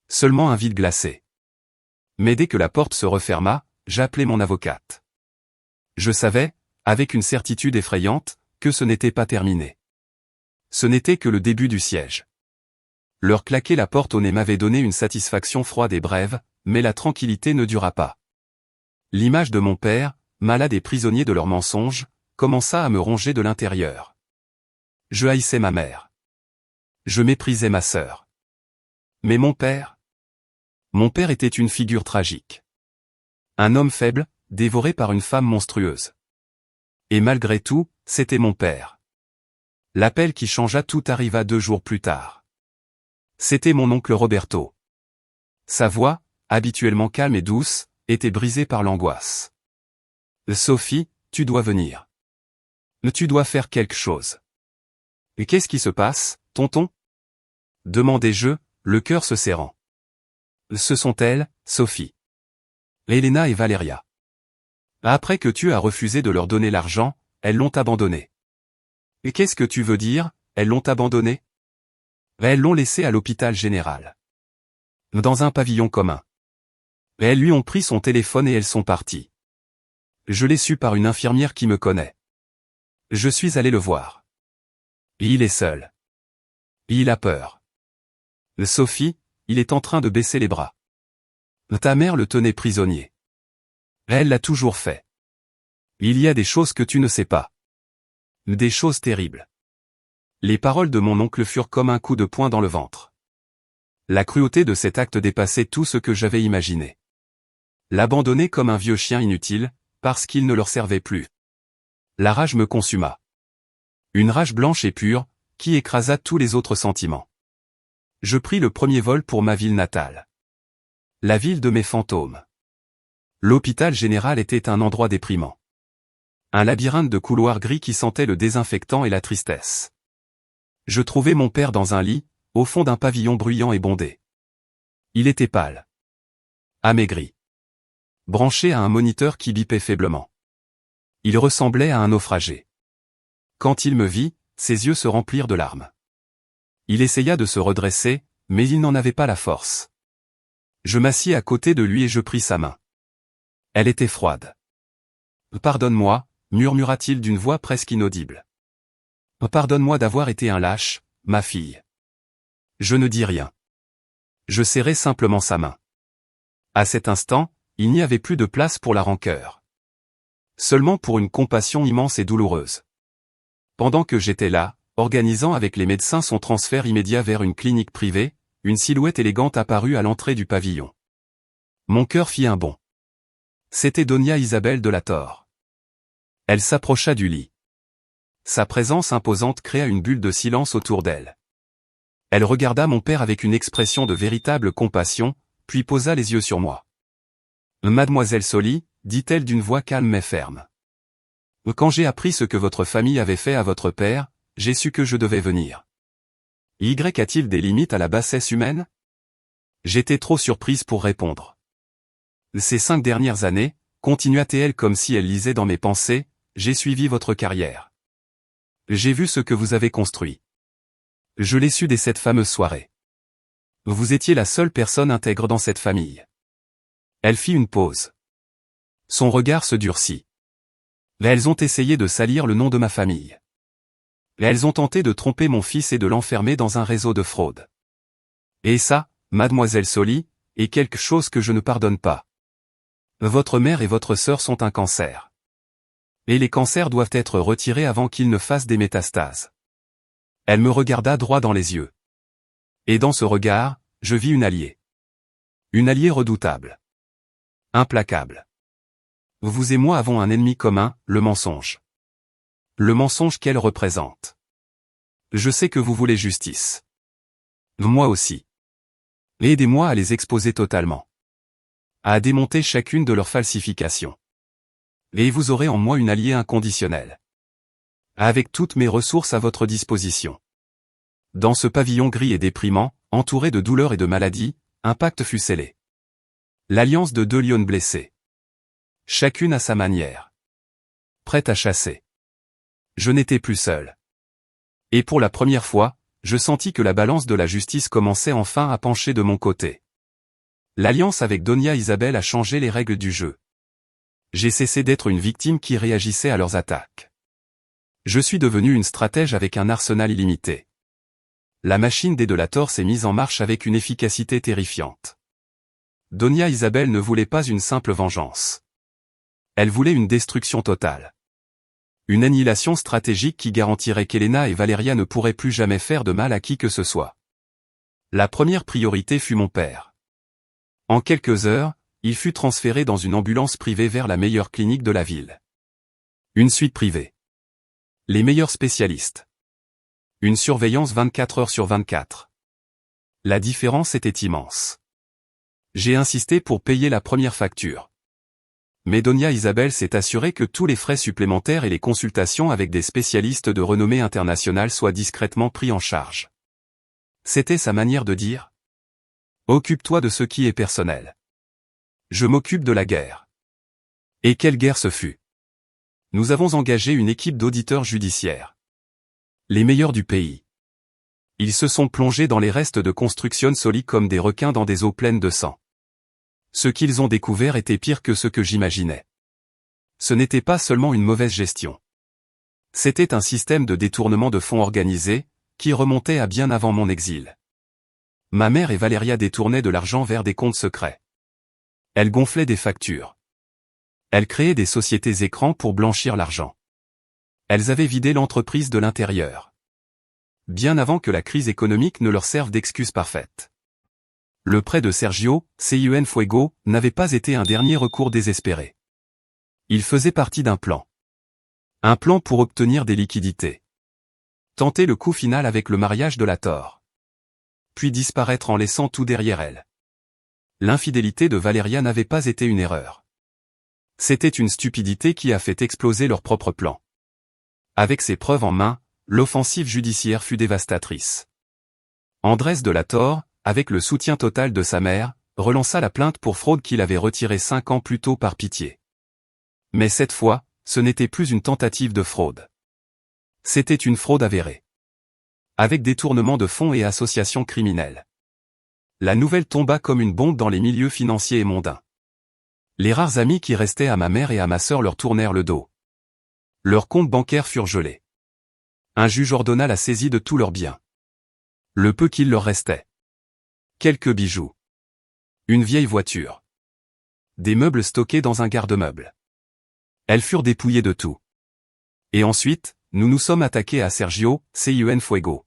[SPEAKER 1] Seulement un vide glacé. Mais dès que la porte se referma, j'appelai mon avocate. Je savais, avec une certitude effrayante, que ce n'était pas terminé. Ce n'était que le début du siège. Leur claquer la porte au nez m'avait donné une satisfaction froide et brève, mais la tranquillité ne dura pas. L'image de mon père, malade et prisonnier de leurs mensonges, commença à me ronger de l'intérieur. Je haïssais ma mère. Je méprisais ma sœur. Mais mon père? Mon père était une figure tragique. Un homme faible, dévoré par une femme monstrueuse. Et malgré tout, c'était mon père. L'appel qui changea tout arriva 2 jours plus tard. C'était mon oncle Roberto. Sa voix, habituellement calme et douce, était brisée par l'angoisse. Sophie, tu dois venir. Tu dois faire quelque chose. Et qu'est-ce qui se passe, tonton? Demandai-je, le cœur se serrant. Ce sont elles, Sophie, Elena et Valeria. Après que tu as refusé de leur donner l'argent, elles l'ont abandonné. Et qu'est-ce que tu veux dire, elles l'ont abandonné? Elles l'ont laissé à l'hôpital général. Dans un pavillon commun. Elles lui ont pris son téléphone et elles sont parties. Je l'ai su par une infirmière qui me connaît. Je suis allé le voir. Il est seul. Il a peur. Sophie, il est en train de baisser les bras. Ta mère le tenait prisonnier. Elle l'a toujours fait. Il y a des choses que tu ne sais pas. Des choses terribles. Les paroles de mon oncle furent comme un coup de poing dans le ventre. La cruauté de cet acte dépassait tout ce que j'avais imaginé. L'abandonner comme un vieux chien inutile, parce qu'il ne leur servait plus. La rage me consuma. Une rage blanche et pure, qui écrasa tous les autres sentiments. Je pris le premier vol pour ma ville natale. La ville de mes fantômes. L'hôpital général était un endroit déprimant. Un labyrinthe de couloirs gris qui sentait le désinfectant et la tristesse. Je trouvai mon père dans un lit, au fond d'un pavillon bruyant et bondé. Il était pâle. Amaigri. Branché à un moniteur qui bipait faiblement. Il ressemblait à un naufragé. Quand il me vit, ses yeux se remplirent de larmes. Il essaya de se redresser, mais il n'en avait pas la force. Je m'assis à côté de lui et je pris sa main. Elle était froide. « Pardonne-moi » murmura-t-il d'une voix presque inaudible. « Pardonne-moi d'avoir été un lâche, ma fille. » Je ne dis rien. Je serrai simplement sa main. À cet instant, il n'y avait plus de place pour la rancœur. Seulement pour une compassion immense et douloureuse. Pendant que j'étais là, organisant avec les médecins son transfert immédiat vers une clinique privée, une silhouette élégante apparut à l'entrée du pavillon. Mon cœur fit un bond. C'était Donia Isabel de la Torre. Elle s'approcha du lit. Sa présence imposante créa une bulle de silence autour d'elle. Elle regarda mon père avec une expression de véritable compassion, puis posa les yeux sur moi. « Mademoiselle Soli, dit-elle d'une voix calme mais ferme. Quand j'ai appris ce que votre famille avait fait à votre père, j'ai su que je devais venir. Y a-t-il des limites à la bassesse humaine? J'étais trop surprise pour répondre. Ces 5 dernières années, continua-t-elle comme si elle lisait dans mes pensées, j'ai suivi votre carrière. J'ai vu ce que vous avez construit. Je l'ai su dès cette fameuse soirée. Vous étiez la seule personne intègre dans cette famille. Elle fit une pause. Son regard se durcit. Elles ont essayé de salir le nom de ma famille. Elles ont tenté de tromper mon fils et de l'enfermer dans un réseau de fraude. Et ça, mademoiselle Soli, est quelque chose que je ne pardonne pas. Votre mère et votre sœur sont un cancer. Et les cancers doivent être retirés avant qu'ils ne fassent des métastases. Elle me regarda droit dans les yeux. Et dans ce regard, je vis une alliée. Une alliée redoutable. Implacable. Vous et moi avons un ennemi commun, le mensonge. Le mensonge qu'elle représente. Je sais que vous voulez justice. Moi aussi. Aidez-moi à les exposer totalement. À démonter chacune de leurs falsifications. Et vous aurez en moi une alliée inconditionnelle. Avec toutes mes ressources à votre disposition. Dans ce pavillon gris et déprimant, entouré de douleurs et de maladies, un pacte fut scellé. L'alliance de 2 lionnes blessées. Chacune à sa manière. Prête à chasser. Je n'étais plus seul. Et pour la première fois, je sentis que la balance de la justice commençait enfin à pencher de mon côté. L'alliance avec Donia Isabel a changé les règles du jeu. J'ai cessé d'être une victime qui réagissait à leurs attaques. Je suis devenu une stratège avec un arsenal illimité. La machine des de la Torre s'est mise en marche avec une efficacité terrifiante. Donia Isabel ne voulait pas une simple vengeance. Elle voulait une destruction totale. Une annihilation stratégique qui garantirait qu'Elena et Valeria ne pourraient plus jamais faire de mal à qui que ce soit. La première priorité fut mon père. En quelques heures, il fut transféré dans une ambulance privée vers la meilleure clinique de la ville. Une suite privée. Les meilleurs spécialistes. Une surveillance 24 heures sur 24. La différence était immense. J'ai insisté pour payer la première facture. Mais Donia Isabel s'est assurée que tous les frais supplémentaires et les consultations avec des spécialistes de renommée internationale soient discrètement pris en charge. C'était sa manière de dire Occupe-toi de ce qui est personnel. Je m'occupe de la guerre. Et quelle guerre ce fut? Nous avons engagé une équipe d'auditeurs judiciaires. Les meilleurs du pays. Ils se sont plongés dans les restes de construction solides comme des requins dans des eaux pleines de sang. Ce qu'ils ont découvert était pire que ce que j'imaginais. Ce n'était pas seulement une mauvaise gestion. C'était un système de détournement de fonds organisé, qui remontait à bien avant mon exil. Ma mère et Valéria détournaient de l'argent vers des comptes secrets. Elles gonflaient des factures. Elles créaient des sociétés écrans pour blanchir l'argent. Elles avaient vidé l'entreprise de l'intérieur. Bien avant que la crise économique ne leur serve d'excuse parfaite. Le prêt de Sergio Cienfuegos n'avait pas été un dernier recours désespéré. Il faisait partie d'un plan. Un plan pour obtenir des liquidités. Tenter le coup final avec le mariage de la Tor. Puis disparaître en laissant tout derrière elle. L'infidélité de Valéria n'avait pas été une erreur. C'était une stupidité qui a fait exploser leur propre plan. Avec ses preuves en main, l'offensive judiciaire fut dévastatrice. Andrés de la Tor, avec le soutien total de sa mère, relança la plainte pour fraude qu'il avait retirée 5 ans plus tôt par pitié. Mais cette fois, ce n'était plus une tentative de fraude. C'était une fraude avérée. Avec détournement de fonds et associations criminelles. La nouvelle tomba comme une bombe dans les milieux financiers et mondains. Les rares amis qui restaient à ma mère et à ma sœur leur tournèrent le dos. Leurs comptes bancaires furent gelés. Un juge ordonna la saisie de tous leurs biens. Le peu qu'il leur restait. Quelques bijoux. Une vieille voiture. Des meubles stockés dans un garde-meuble. Elles furent dépouillées de tout. Et ensuite, nous nous sommes attaqués à Sergio Cienfuegos.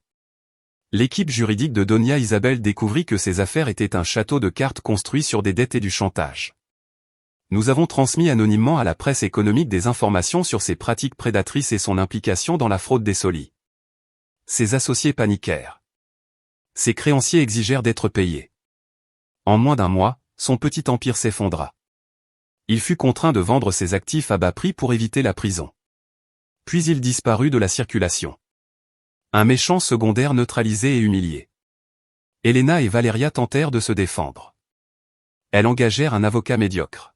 [SPEAKER 1] L'équipe juridique de Doña Isabel découvrit que ses affaires étaient un château de cartes construit sur des dettes et du chantage. Nous avons transmis anonymement à la presse économique des informations sur ses pratiques prédatrices et son implication dans la fraude des solis. Ses associés paniquèrent. Ses créanciers exigèrent d'être payés. En moins d'un mois, son petit empire s'effondra. Il fut contraint de vendre ses actifs à bas prix pour éviter la prison. Puis il disparut de la circulation. Un méchant secondaire neutralisé et humilié. Elena et Valéria tentèrent de se défendre. Elles engagèrent un avocat médiocre.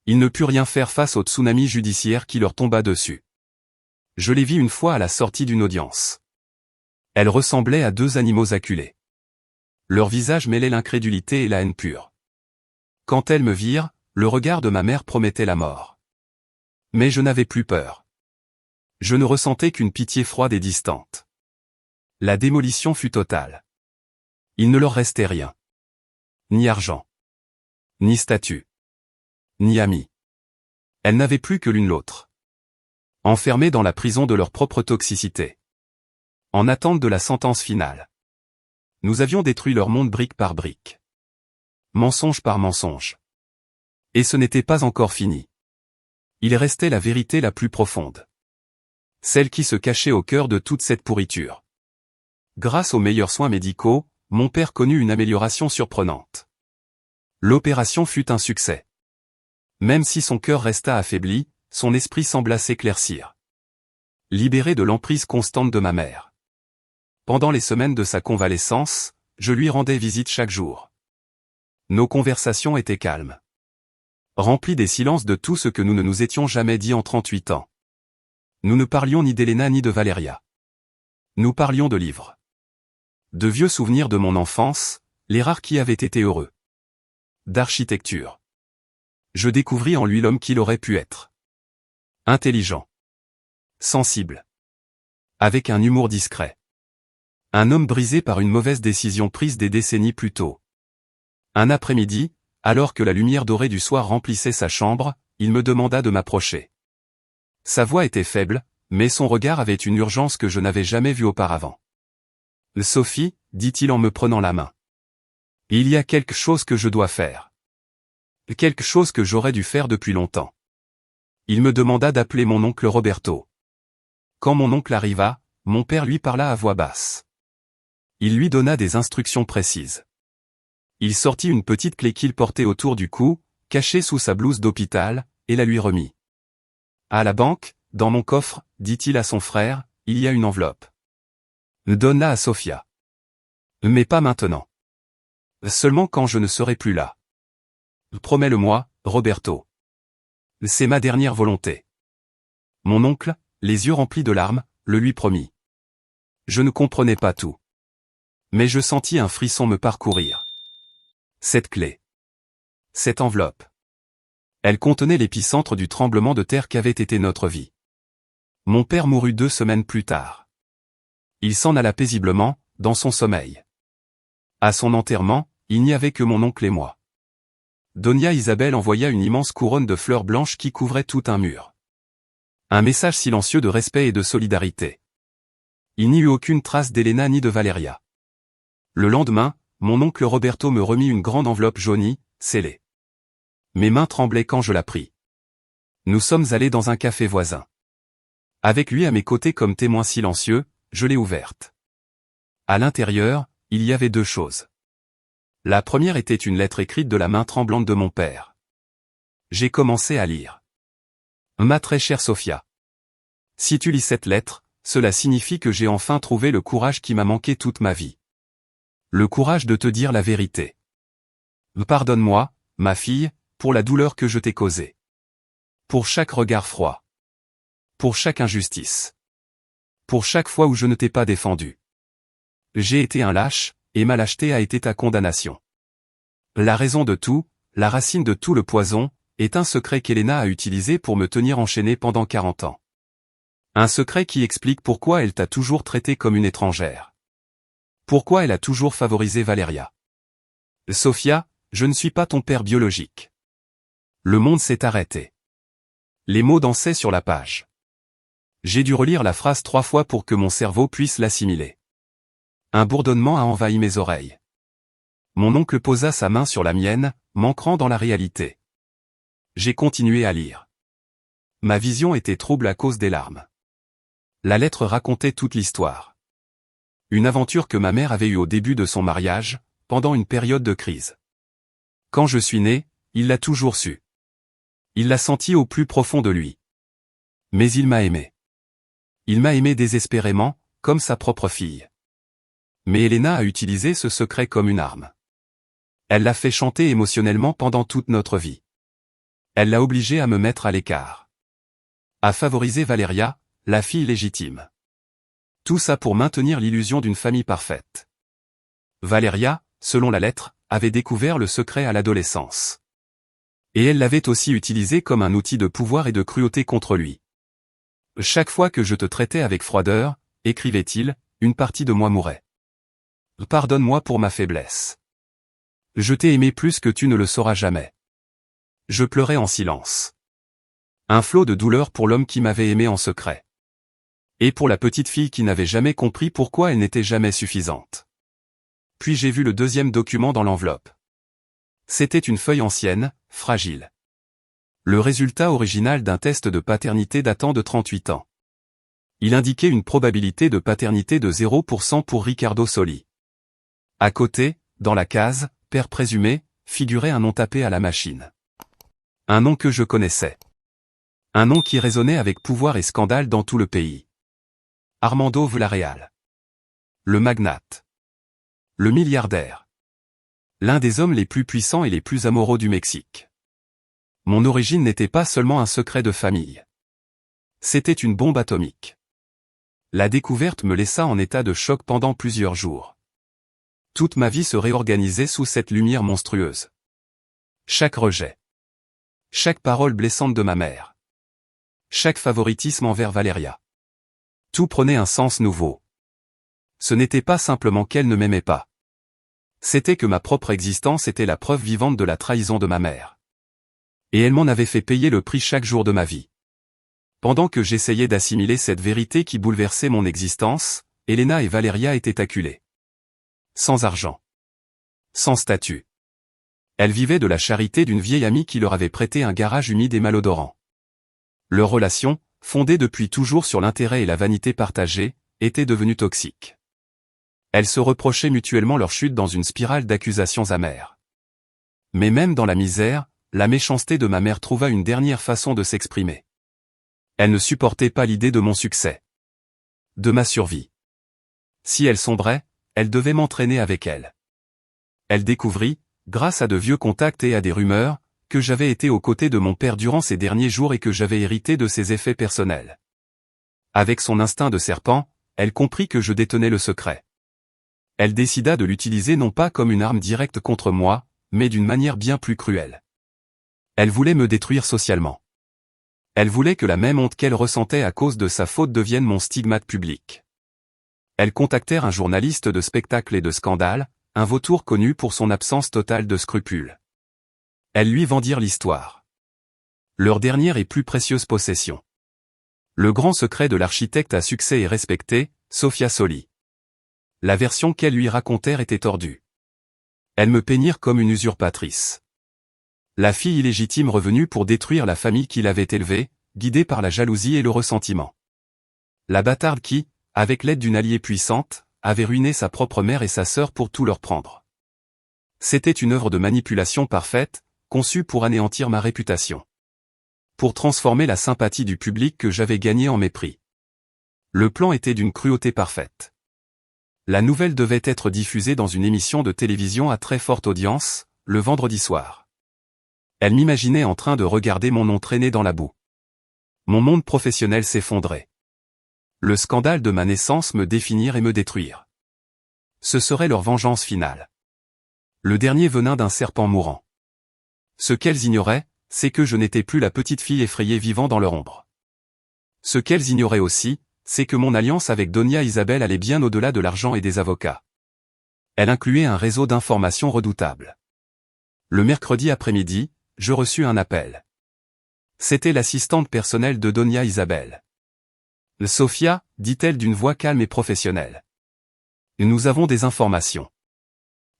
[SPEAKER 1] Il ne put rien faire face au tsunami judiciaire qui leur tomba dessus. Je les vis une fois à la sortie d'une audience. Elles ressemblaient à deux animaux acculés. Leur visage mêlait l'incrédulité et la haine pure. Quand elles me virent, le regard de ma mère promettait la mort. Mais je n'avais plus peur. Je ne ressentais qu'une pitié froide et distante. La démolition fut totale. Il ne leur restait rien. Ni argent. Ni statut. Ni amis. Elles n'avaient plus que l'une l'autre. Enfermées dans la prison de leur propre toxicité. En attente de la sentence finale. Nous avions détruit leur monde brique par brique. Mensonge par mensonge. Et ce n'était pas encore fini. Il restait la vérité la plus profonde. Celle qui se cachait au cœur de toute cette pourriture. Grâce aux meilleurs soins médicaux, mon père connut une amélioration surprenante. L'opération fut un succès. Même si son cœur resta affaibli, son esprit sembla s'éclaircir. Libéré de l'emprise constante de ma mère. Pendant les semaines de sa convalescence, je lui rendais visite chaque jour. Nos conversations étaient calmes. Remplies des silences de tout ce que nous ne nous étions jamais dit en 38 ans. Nous ne parlions ni d'Elena ni de Valéria. Nous parlions de livres. De vieux souvenirs de mon enfance, les rares qui avaient été heureux. D'architecture. Je découvris en lui l'homme qu'il aurait pu être. Intelligent. Sensible. Avec un humour discret. Un homme brisé par une mauvaise décision prise des décennies plus tôt. Un après-midi, alors que la lumière dorée du soir remplissait sa chambre, il me demanda de m'approcher. Sa voix était faible, mais son regard avait une urgence que je n'avais jamais vue auparavant. « Sophie, dit-il en me prenant la main. Il y a quelque chose que je dois faire. Quelque chose que j'aurais dû faire depuis longtemps. » Il me demanda d'appeler mon oncle Roberto. Quand mon oncle arriva, mon père lui parla à voix basse. Il lui donna des instructions précises. Il sortit une petite clé qu'il portait autour du cou, cachée sous sa blouse d'hôpital, et la lui remit. « À la banque, dans mon coffre, dit-il à son frère, il y a une enveloppe. Donne-la à Sofia. Mais pas maintenant. Seulement quand je ne serai plus là. Promets-le-moi, Roberto. C'est ma dernière volonté. Mon oncle, les yeux remplis de larmes, le lui promit. Je ne comprenais pas tout. Mais je sentis un frisson me parcourir. Cette clé. Cette enveloppe. Elle contenait l'épicentre du tremblement de terre qu'avait été notre vie. Mon père mourut 2 semaines plus tard. Il s'en alla paisiblement, dans son sommeil. À son enterrement, il n'y avait que mon oncle et moi. Donia Isabelle envoya une immense couronne de fleurs blanches qui couvrait tout un mur. Un message silencieux de respect et de solidarité. Il n'y eut aucune trace d'Elena ni de Valeria. Le lendemain, mon oncle Roberto me remit une grande enveloppe jaunie, scellée. Mes mains tremblaient quand je la pris. Nous sommes allés dans un café voisin. Avec lui à mes côtés comme témoin silencieux, je l'ai ouverte. À l'intérieur, il y avait 2 choses. La première était une lettre écrite de la main tremblante de mon père. J'ai commencé à lire. Ma très chère Sophia. Si tu lis cette lettre, cela signifie que j'ai enfin trouvé le courage qui m'a manqué toute ma vie. Le courage de te dire la vérité. Pardonne-moi, ma fille, pour la douleur que je t'ai causée. Pour chaque regard froid. Pour chaque injustice. Pour chaque fois où je ne t'ai pas défendu. J'ai été un lâche, et ma lâcheté a été ta condamnation. La raison de tout, la racine de tout le poison, est un secret qu'Elena a utilisé pour me tenir enchaîné pendant 40 ans. Un secret qui explique pourquoi elle t'a toujours traité comme une étrangère. Pourquoi elle a toujours favorisé Valeria. Sophia, je ne suis pas ton père biologique. Le monde s'est arrêté. Les mots dansaient sur la page. J'ai dû relire la phrase 3 fois pour que mon cerveau puisse l'assimiler. Un bourdonnement a envahi mes oreilles. Mon oncle posa sa main sur la mienne, m'ancrant dans la réalité. J'ai continué à lire. Ma vision était trouble à cause des larmes. La lettre racontait toute l'histoire. Une aventure que ma mère avait eue au début de son mariage, pendant une période de crise. Quand je suis né, il l'a toujours su. Il l'a senti au plus profond de lui. Mais il m'a aimé. Il m'a aimé désespérément, comme sa propre fille. Mais Elena a utilisé ce secret comme une arme. Elle l'a fait chanter émotionnellement pendant toute notre vie. Elle l'a obligé à me mettre à l'écart. À favoriser Valeria, la fille légitime. Tout ça pour maintenir l'illusion d'une famille parfaite. Valeria, selon la lettre, avait découvert le secret à l'adolescence. Et elle l'avait aussi utilisé comme un outil de pouvoir et de cruauté contre lui. Chaque fois que je te traitais avec froideur, écrivait-il, une partie de moi mourait. Pardonne-moi pour ma faiblesse. Je t'ai aimé plus que tu ne le sauras jamais. Je pleurais en silence. Un flot de douleur pour l'homme qui m'avait aimé en secret. Et pour la petite fille qui n'avait jamais compris pourquoi elle n'était jamais suffisante. Puis j'ai vu le 2e document dans l'enveloppe. C'était une feuille ancienne, fragile. Le résultat original d'un test de paternité datant de 38 ans. Il indiquait une probabilité de paternité de 0% pour Riccardo Soli. À côté, dans la case « Père présumé », figurait un nom tapé à la machine. Un nom que je connaissais. Un nom qui résonnait avec pouvoir et scandale dans tout le pays. Armando Villarreal. Le magnate. Le milliardaire. L'un des hommes les plus puissants et les plus amoureux du Mexique. Mon origine n'était pas seulement un secret de famille. C'était une bombe atomique. La découverte me laissa en état de choc pendant plusieurs jours. Toute ma vie se réorganisait sous cette lumière monstrueuse. Chaque rejet. Chaque parole blessante de ma mère. Chaque favoritisme envers Valeria. Tout prenait un sens nouveau. Ce n'était pas simplement qu'elle ne m'aimait pas. C'était que ma propre existence était la preuve vivante de la trahison de ma mère. Et elle m'en avait fait payer le prix chaque jour de ma vie. Pendant que j'essayais d'assimiler cette vérité qui bouleversait mon existence, Elena et Valeria étaient acculées. Sans argent. Sans statut. Elles vivaient de la charité d'une vieille amie qui leur avait prêté un garage humide et malodorant. Leur relation, fondée depuis toujours sur l'intérêt et la vanité partagée, était devenue toxique. Elles se reprochaient mutuellement leur chute dans une spirale d'accusations amères. Mais même dans la misère, la méchanceté de ma mère trouva une dernière façon de s'exprimer. Elle ne supportait pas l'idée de mon succès. De ma survie. Si elle sombrait, elle devait m'entraîner avec elle. Elle découvrit, grâce à de vieux contacts et à des rumeurs, que j'avais été aux côtés de mon père durant ces derniers jours et que j'avais hérité de ses effets personnels. Avec son instinct de serpent, elle comprit que je détenais le secret. Elle décida de l'utiliser non pas comme une arme directe contre moi, mais d'une manière bien plus cruelle. Elle voulait me détruire socialement. Elle voulait que la même honte qu'elle ressentait à cause de sa faute devienne mon stigmate public. Elles contactèrent un journaliste de spectacle et de scandale, un vautour connu pour son absence totale de scrupules. Elles lui vendirent l'histoire. Leur dernière et plus précieuse possession. Le grand secret de l'architecte à succès et respecté, Sophia Soli. La version qu'elles lui racontèrent était tordue. Elles me peignirent comme une usurpatrice. La fille illégitime revenue pour détruire la famille qui l'avait élevée, guidée par la jalousie et le ressentiment. La bâtarde qui, avec l'aide d'une alliée puissante, avait ruiné sa propre mère et sa sœur pour tout leur prendre. C'était une œuvre de manipulation parfaite, conçue pour anéantir ma réputation. Pour transformer la sympathie du public que j'avais gagnée en mépris. Le plan était d'une cruauté parfaite. La nouvelle devait être diffusée dans une émission de télévision à très forte audience, le vendredi soir. Elle m'imaginait en train de regarder mon nom traîner dans la boue. Mon monde professionnel s'effondrait. Le scandale de ma naissance me définir et me détruire. Ce serait leur vengeance finale. Le dernier venin d'un serpent mourant. Ce qu'elles ignoraient, c'est que je n'étais plus la petite fille effrayée vivant dans leur ombre. Ce qu'elles ignoraient aussi, c'est que mon alliance avec Donia Isabel allait bien au-delà de l'argent et des avocats. Elle incluait un réseau d'informations redoutable. Le mercredi après-midi, je reçus un appel. C'était l'assistante personnelle de Donia Isabel. « Sophia », dit-elle d'une voix calme et professionnelle. « Nous avons des informations.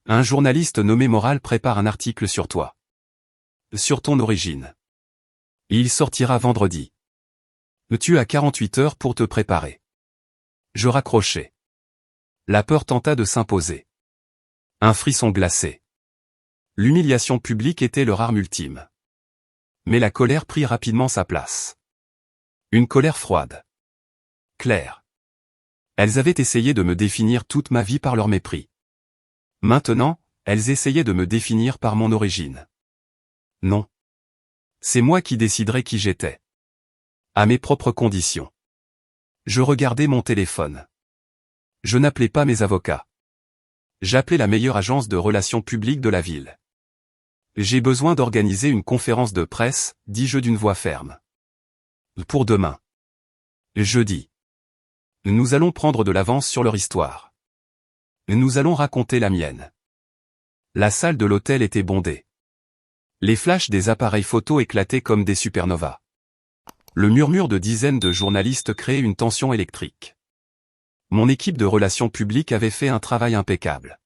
[SPEAKER 1] Un journaliste nommé Moral prépare un article sur toi. Sur ton origine. Il sortira vendredi. Tu as 48 heures pour te préparer. » Je raccrochai. La peur tenta de s'imposer. Un frisson glacé. L'humiliation publique était leur arme ultime. Mais la colère prit rapidement sa place. Une colère froide. Claire. Elles avaient essayé de me définir toute ma vie par leur mépris. Maintenant, elles essayaient de me définir par mon origine. Non. C'est moi qui déciderai qui j'étais. À mes propres conditions. Je regardais mon téléphone. Je n'appelais pas mes avocats. J'appelais la meilleure agence de relations publiques de la ville. J'ai besoin d'organiser une conférence de presse, dis-je d'une voix ferme. Pour demain. Jeudi. Nous allons prendre de l'avance sur leur histoire. Nous allons raconter la mienne. La salle de l'hôtel était bondée. Les flashs des appareils photo éclataient comme des supernovas. Le murmure de dizaines de journalistes créait une tension électrique. Mon équipe de relations publiques avait fait un travail impeccable.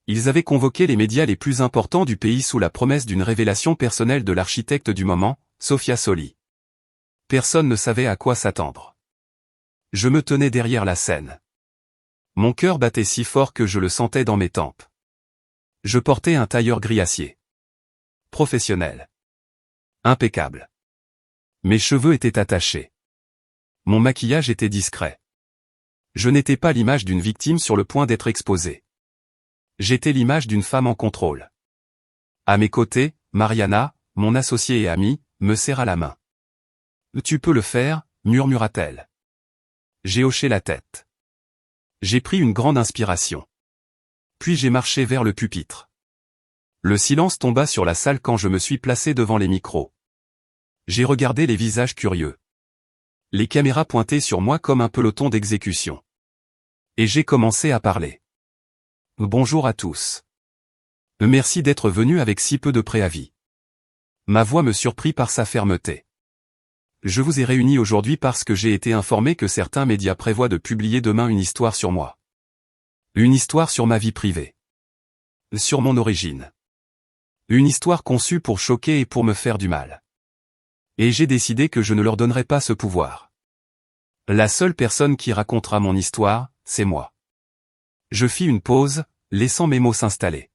[SPEAKER 1] Ils avaient convoqué les médias les plus importants du pays sous la promesse d'une révélation personnelle de l'architecte du moment, Sophia Soli. Personne ne savait à quoi s'attendre. Je me tenais derrière la scène. Mon cœur battait si fort que je le sentais dans mes tempes. Je portais un tailleur gris acier. Professionnel. Impeccable. Mes cheveux étaient attachés. Mon maquillage était discret. Je n'étais pas l'image d'une victime sur le point d'être exposée. J'étais l'image d'une femme en contrôle. À mes côtés, Mariana, mon associée et amie, me serra la main. « Tu peux le faire », murmura-t-elle. J'ai hoché la tête. J'ai pris une grande inspiration. Puis j'ai marché vers le pupitre. Le silence tomba sur la salle quand je me suis placé devant les micros. J'ai regardé les visages curieux. Les caméras pointaient sur moi comme un peloton d'exécution. Et j'ai commencé à parler. Bonjour à tous. Merci d'être venus avec si peu de préavis. Ma voix me surprit par sa fermeté. Je vous ai réunis aujourd'hui parce que j'ai été informé que certains médias prévoient de publier demain une histoire sur moi. Une histoire sur ma vie privée. Sur mon origine. Une histoire conçue pour choquer et pour me faire du mal. Et j'ai décidé que je ne leur donnerai pas ce pouvoir. La seule personne qui racontera mon histoire, c'est moi. Je fis une pause, laissant mes mots s'installer.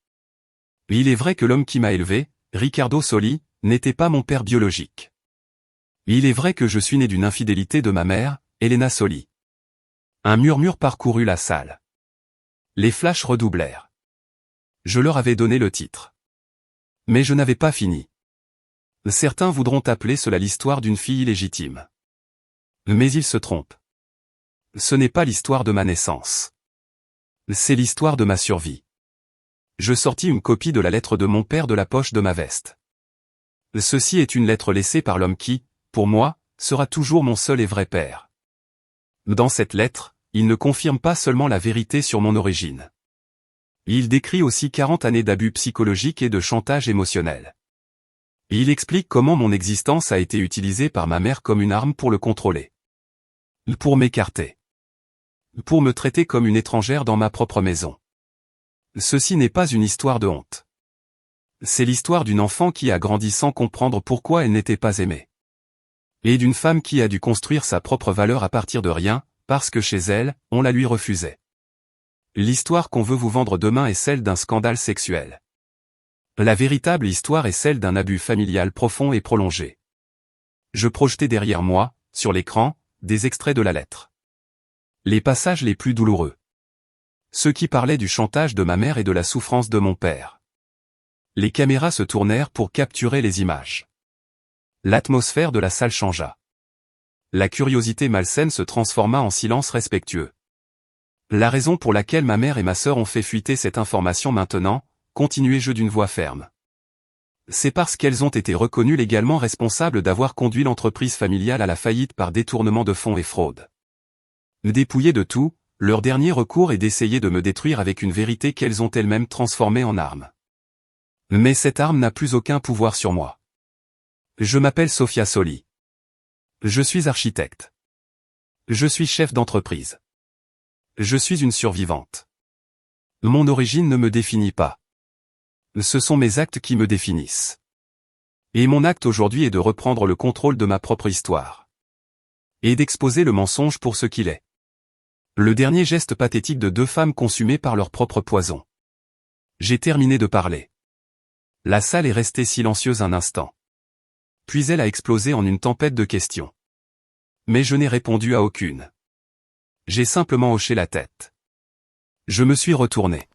[SPEAKER 1] Il est vrai que l'homme qui m'a élevé, Riccardo Soli, n'était pas mon père biologique. Il est vrai que je suis né d'une infidélité de ma mère, Elena Soli. Un murmure parcourut la salle. Les flashs redoublèrent. Je leur avais donné le titre. Mais je n'avais pas fini. Certains voudront appeler cela l'histoire d'une fille illégitime. Mais ils se trompent. Ce n'est pas l'histoire de ma naissance. C'est l'histoire de ma survie. Je sortis une copie de la lettre de mon père de la poche de ma veste. Ceci est une lettre laissée par l'homme qui, pour moi, sera toujours mon seul et vrai père. Dans cette lettre, il ne confirme pas seulement la vérité sur mon origine. Il décrit aussi 40 années d'abus psychologiques et de chantage émotionnel. Il explique comment mon existence a été utilisée par ma mère comme une arme pour le contrôler. Pour m'écarter. Pour me traiter comme une étrangère dans ma propre maison. Ceci n'est pas une histoire de honte. C'est l'histoire d'une enfant qui a grandi sans comprendre pourquoi elle n'était pas aimée. Et d'une femme qui a dû construire sa propre valeur à partir de rien, parce que chez elle, on la lui refusait. L'histoire qu'on veut vous vendre demain est celle d'un scandale sexuel. La véritable histoire est celle d'un abus familial profond et prolongé. Je projetais derrière moi, sur l'écran, des extraits de la lettre. Les passages les plus douloureux. Ceux qui parlaient du chantage de ma mère et de la souffrance de mon père. Les caméras se tournèrent pour capturer les images. L'atmosphère de la salle changea. La curiosité malsaine se transforma en silence respectueux. La raison pour laquelle ma mère et ma sœur ont fait fuiter cette information maintenant, continuai-je d'une voix ferme. C'est parce qu'elles ont été reconnues légalement responsables d'avoir conduit l'entreprise familiale à la faillite par détournement de fonds et fraude. Dépouillées de tout, leur dernier recours est d'essayer de me détruire avec une vérité qu'elles ont elles-mêmes transformée en arme. Mais cette arme n'a plus aucun pouvoir sur moi. Je m'appelle Sophia Soli. Je suis architecte. Je suis chef d'entreprise. Je suis une survivante. Mon origine ne me définit pas. Ce sont mes actes qui me définissent. Et mon acte aujourd'hui est de reprendre le contrôle de ma propre histoire. Et d'exposer le mensonge pour ce qu'il est. Le dernier geste pathétique de deux femmes consumées par leur propre poison. J'ai terminé de parler. La salle est restée silencieuse un instant. Puis elle a explosé en une tempête de questions. Mais je n'ai répondu à aucune. J'ai simplement hoché la tête. Je me suis retourné.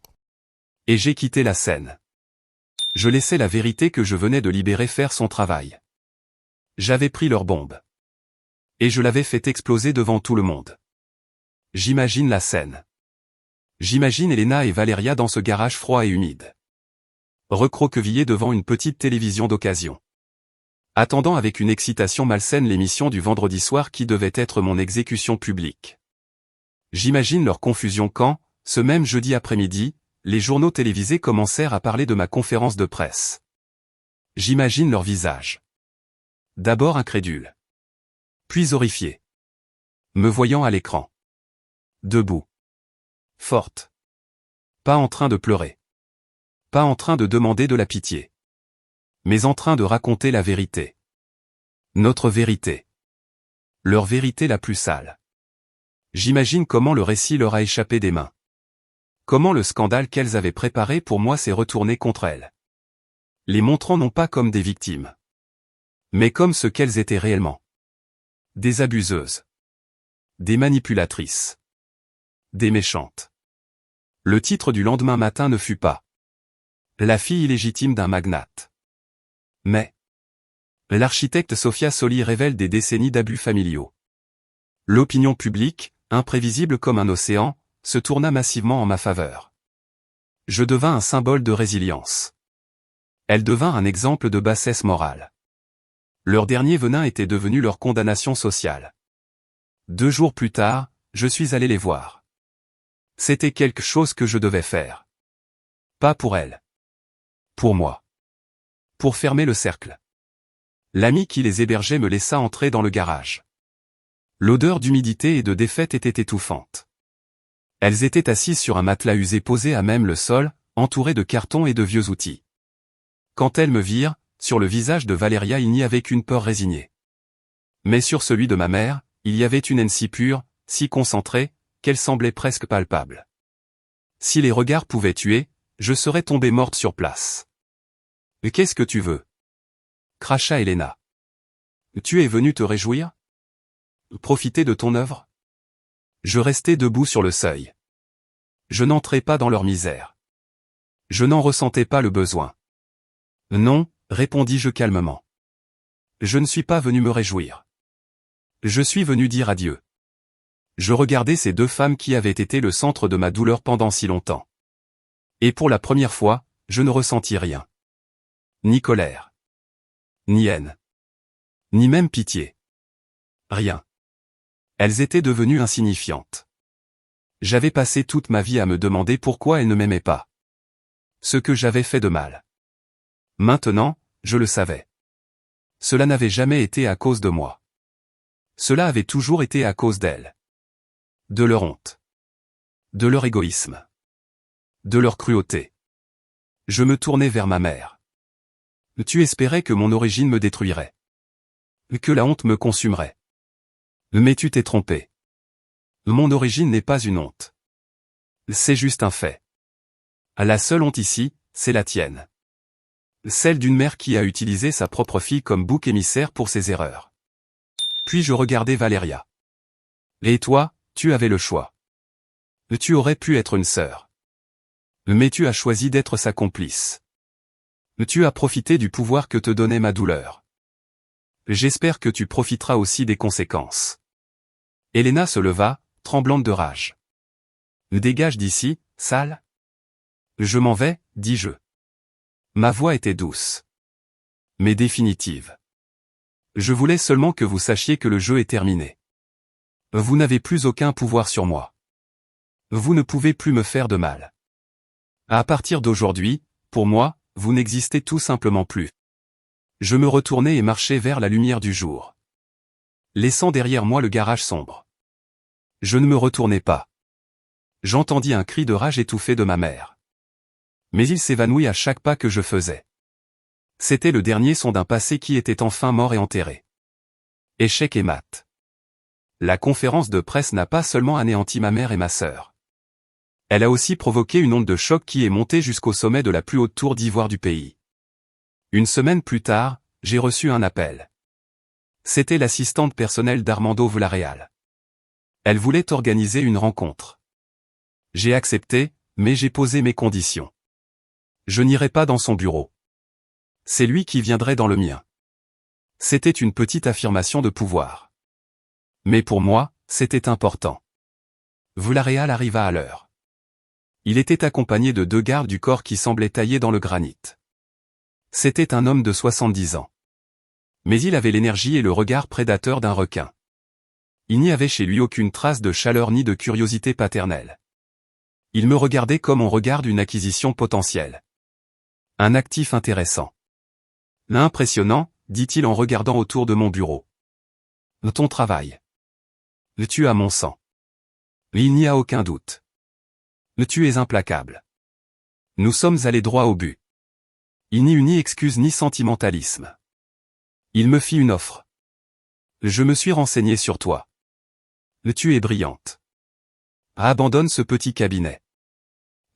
[SPEAKER 1] Et j'ai quitté la scène. Je laissais la vérité que je venais de libérer faire son travail. J'avais pris leur bombe. Et je l'avais fait exploser devant tout le monde. J'imagine la scène. J'imagine Elena et Valeria dans ce garage froid et humide. Recroquevillés devant une petite télévision d'occasion. Attendant avec une excitation malsaine l'émission du vendredi soir qui devait être mon exécution publique. J'imagine leur confusion quand, ce même jeudi après-midi, les journaux télévisés commencèrent à parler de ma conférence de presse. J'imagine leur visage. D'abord incrédule. Puis horrifié. Me voyant à l'écran. Debout. Forte. Pas en train de pleurer. Pas en train de demander de la pitié. Mais en train de raconter la vérité. Notre vérité. Leur vérité la plus sale. J'imagine comment le récit leur a échappé des mains. Comment le scandale qu'elles avaient préparé pour moi s'est retourné contre elles. Les montrant non pas comme des victimes. Mais comme ce qu'elles étaient réellement. Des abuseuses. Des manipulatrices. Des méchantes. Le titre du lendemain matin ne fut pas « La fille illégitime d'un magnate ». Mais l'architecte Sophia Soli révèle des décennies d'abus familiaux. L'opinion publique, imprévisible comme un océan, se tourna massivement en ma faveur. Je devins un symbole de résilience. Elle devint un exemple de bassesse morale. Leur dernier venin était devenu leur condamnation sociale. 2 jours plus tard, je suis allé les voir. C'était quelque chose que je devais faire. Pas pour elles. Pour moi. Pour fermer le cercle. L'ami qui les hébergeait me laissa entrer dans le garage. L'odeur d'humidité et de défaite était étouffante. Elles étaient assises sur un matelas usé posé à même le sol, entouré de cartons et de vieux outils. Quand elles me virent, sur le visage de Valeria il n'y avait qu'une peur résignée. Mais sur celui de ma mère, il y avait une haine si pure, si concentrée, qu'elle semblait presque palpable. Si les regards pouvaient tuer, je serais tombée morte sur place. « Qu'est-ce que tu veux ?» cracha Elena. « Tu es venu te réjouir ? Profiter de ton œuvre ?» Je restai debout sur le seuil. Je n'entrais pas dans leur misère. Je n'en ressentais pas le besoin. Non, répondis-je calmement. Je ne suis pas venu me réjouir. Je suis venu dire adieu. Je regardais ces deux femmes qui avaient été le centre de ma douleur pendant si longtemps. Et pour la première fois, je ne ressentis rien. Ni colère. Ni haine. Ni même pitié. Rien. Elles étaient devenues insignifiantes. J'avais passé toute ma vie à me demander pourquoi elles ne m'aimaient pas. Ce que j'avais fait de mal. Maintenant, je le savais. Cela n'avait jamais été à cause de moi. Cela avait toujours été à cause d'elles. De leur honte. De leur égoïsme. De leur cruauté. Je me tournai vers ma mère. Tu espérais que mon origine me détruirait. Que la honte me consumerait. Mais tu t'es trompé. Mon origine n'est pas une honte. C'est juste un fait. La seule honte ici, c'est la tienne. Celle d'une mère qui a utilisé sa propre fille comme bouc émissaire pour ses erreurs. Puis je regardai Valéria. Et toi, tu avais le choix. Tu aurais pu être une sœur. Mais tu as choisi d'être sa complice. Tu as profité du pouvoir que te donnait ma douleur. J'espère que tu profiteras aussi des conséquences. Elena se leva, tremblante de rage. Dégage d'ici, sale. Je m'en vais, dis-je. Ma voix était douce. Mais définitive. Je voulais seulement que vous sachiez que le jeu est terminé. Vous n'avez plus aucun pouvoir sur moi. Vous ne pouvez plus me faire de mal. À partir d'aujourd'hui, pour moi, vous n'existez tout simplement plus. Je me retournai et marchai vers la lumière du jour. Laissant derrière moi le garage sombre. Je ne me retournai pas. J'entendis un cri de rage étouffé de ma mère. Mais il s'évanouit à chaque pas que je faisais. C'était le dernier son d'un passé qui était enfin mort et enterré. Échec et mat. La conférence de presse n'a pas seulement anéanti ma mère et ma sœur. Elle a aussi provoqué une onde de choc qui est montée jusqu'au sommet de la plus haute tour d'ivoire du pays. Une semaine plus tard, j'ai reçu un appel. C'était l'assistante personnelle d'Armando Villarreal. Elle voulait organiser une rencontre. J'ai accepté, mais j'ai posé mes conditions. Je n'irai pas dans son bureau. C'est lui qui viendrait dans le mien. C'était une petite affirmation de pouvoir. Mais pour moi, c'était important. Villarreal arriva à l'heure. Il était accompagné de 2 gardes du corps qui semblaient taillés dans le granit. C'était un homme de 70 ans. Mais il avait l'énergie et le regard prédateur d'un requin. Il n'y avait chez lui aucune trace de chaleur ni de curiosité paternelle. Il me regardait comme on regarde une acquisition potentielle. Un actif intéressant. Impressionnant, dit-il en regardant autour de mon bureau. Ton travail. Tu as mon sang. Il n'y a aucun doute. Tu es implacable. Nous sommes allés droit au but. Il n'y eut ni excuse ni sentimentalisme. Il me fit une offre. Je me suis renseigné sur toi. Tu es brillante. Abandonne ce petit cabinet.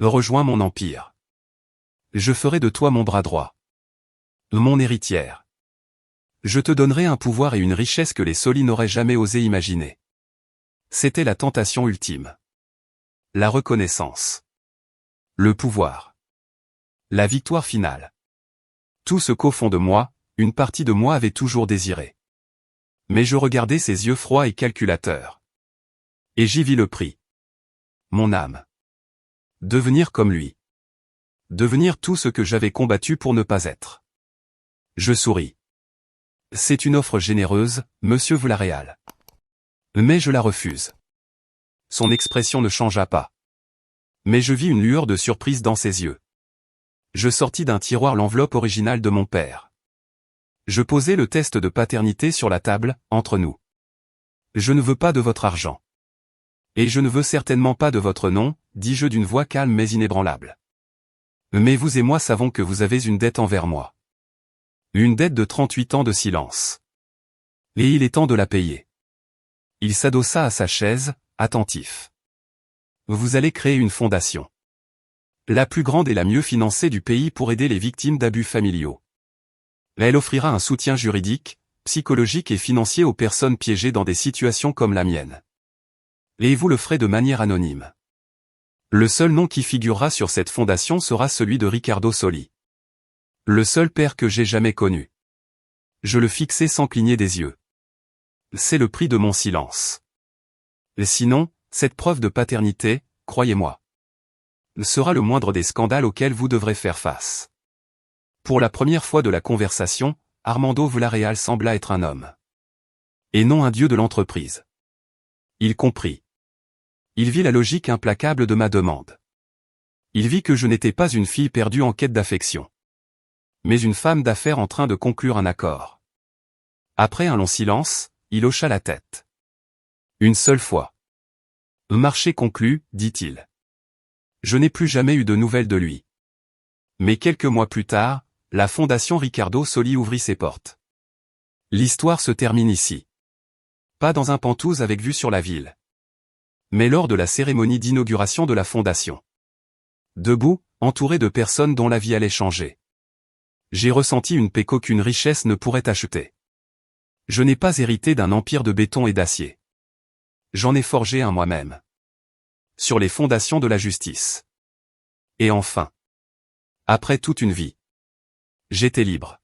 [SPEAKER 1] Rejoins mon empire. Je ferai de toi mon bras droit. Mon héritière. Je te donnerai un pouvoir et une richesse que les Soli n'auraient jamais osé imaginer. C'était la tentation ultime. La reconnaissance. Le pouvoir. La victoire finale. Tout ce qu'au fond de moi, une partie de moi avait toujours désiré. Mais je regardais ses yeux froids et calculateurs. Et j'y vis le prix. Mon âme. Devenir comme lui. Devenir tout ce que j'avais combattu pour ne pas être. Je souris. C'est une offre généreuse, monsieur Villarreal. Mais je la refuse. Son expression ne changea pas. Mais je vis une lueur de surprise dans ses yeux. Je sortis d'un tiroir l'enveloppe originale de mon père. Je posai le test de paternité sur la table, entre nous. Je ne veux pas de votre argent. Et je ne veux certainement pas de votre nom, dis-je d'une voix calme mais inébranlable. Mais vous et moi savons que vous avez une dette envers moi. Une dette de 38 ans de silence. Et il est temps de la payer. Il s'adossa à sa chaise, attentif. Vous allez créer une fondation. La plus grande et la mieux financée du pays pour aider les victimes d'abus familiaux. Elle offrira un soutien juridique, psychologique et financier aux personnes piégées dans des situations comme la mienne. Et vous le ferez de manière anonyme. Le seul nom qui figurera sur cette fondation sera celui de Riccardo Soli. Le seul père que j'ai jamais connu. Je le fixai sans cligner des yeux. C'est le prix de mon silence. Sinon, cette preuve de paternité, croyez-moi, sera le moindre des scandales auxquels vous devrez faire face. Pour la première fois de la conversation, Armando Villarreal sembla être un homme. Et non un dieu de l'entreprise. Il comprit. Il vit la logique implacable de ma demande. Il vit que je n'étais pas une fille perdue en quête d'affection, mais une femme d'affaires en train de conclure un accord. Après un long silence, il hocha la tête. Une seule fois. Marché conclu, dit-il. Je n'ai plus jamais eu de nouvelles de lui. Mais quelques mois plus tard, la fondation Riccardo Soli ouvrit ses portes. L'histoire se termine ici. Pas dans un penthouse avec vue sur la ville, mais lors de la cérémonie d'inauguration de la fondation. Debout, entouré de personnes dont la vie allait changer. J'ai ressenti une paix qu'aucune richesse ne pourrait acheter. Je n'ai pas hérité d'un empire de béton et d'acier. J'en ai forgé un moi-même. Sur les fondations de la justice. Et enfin, après toute une vie, j'étais libre.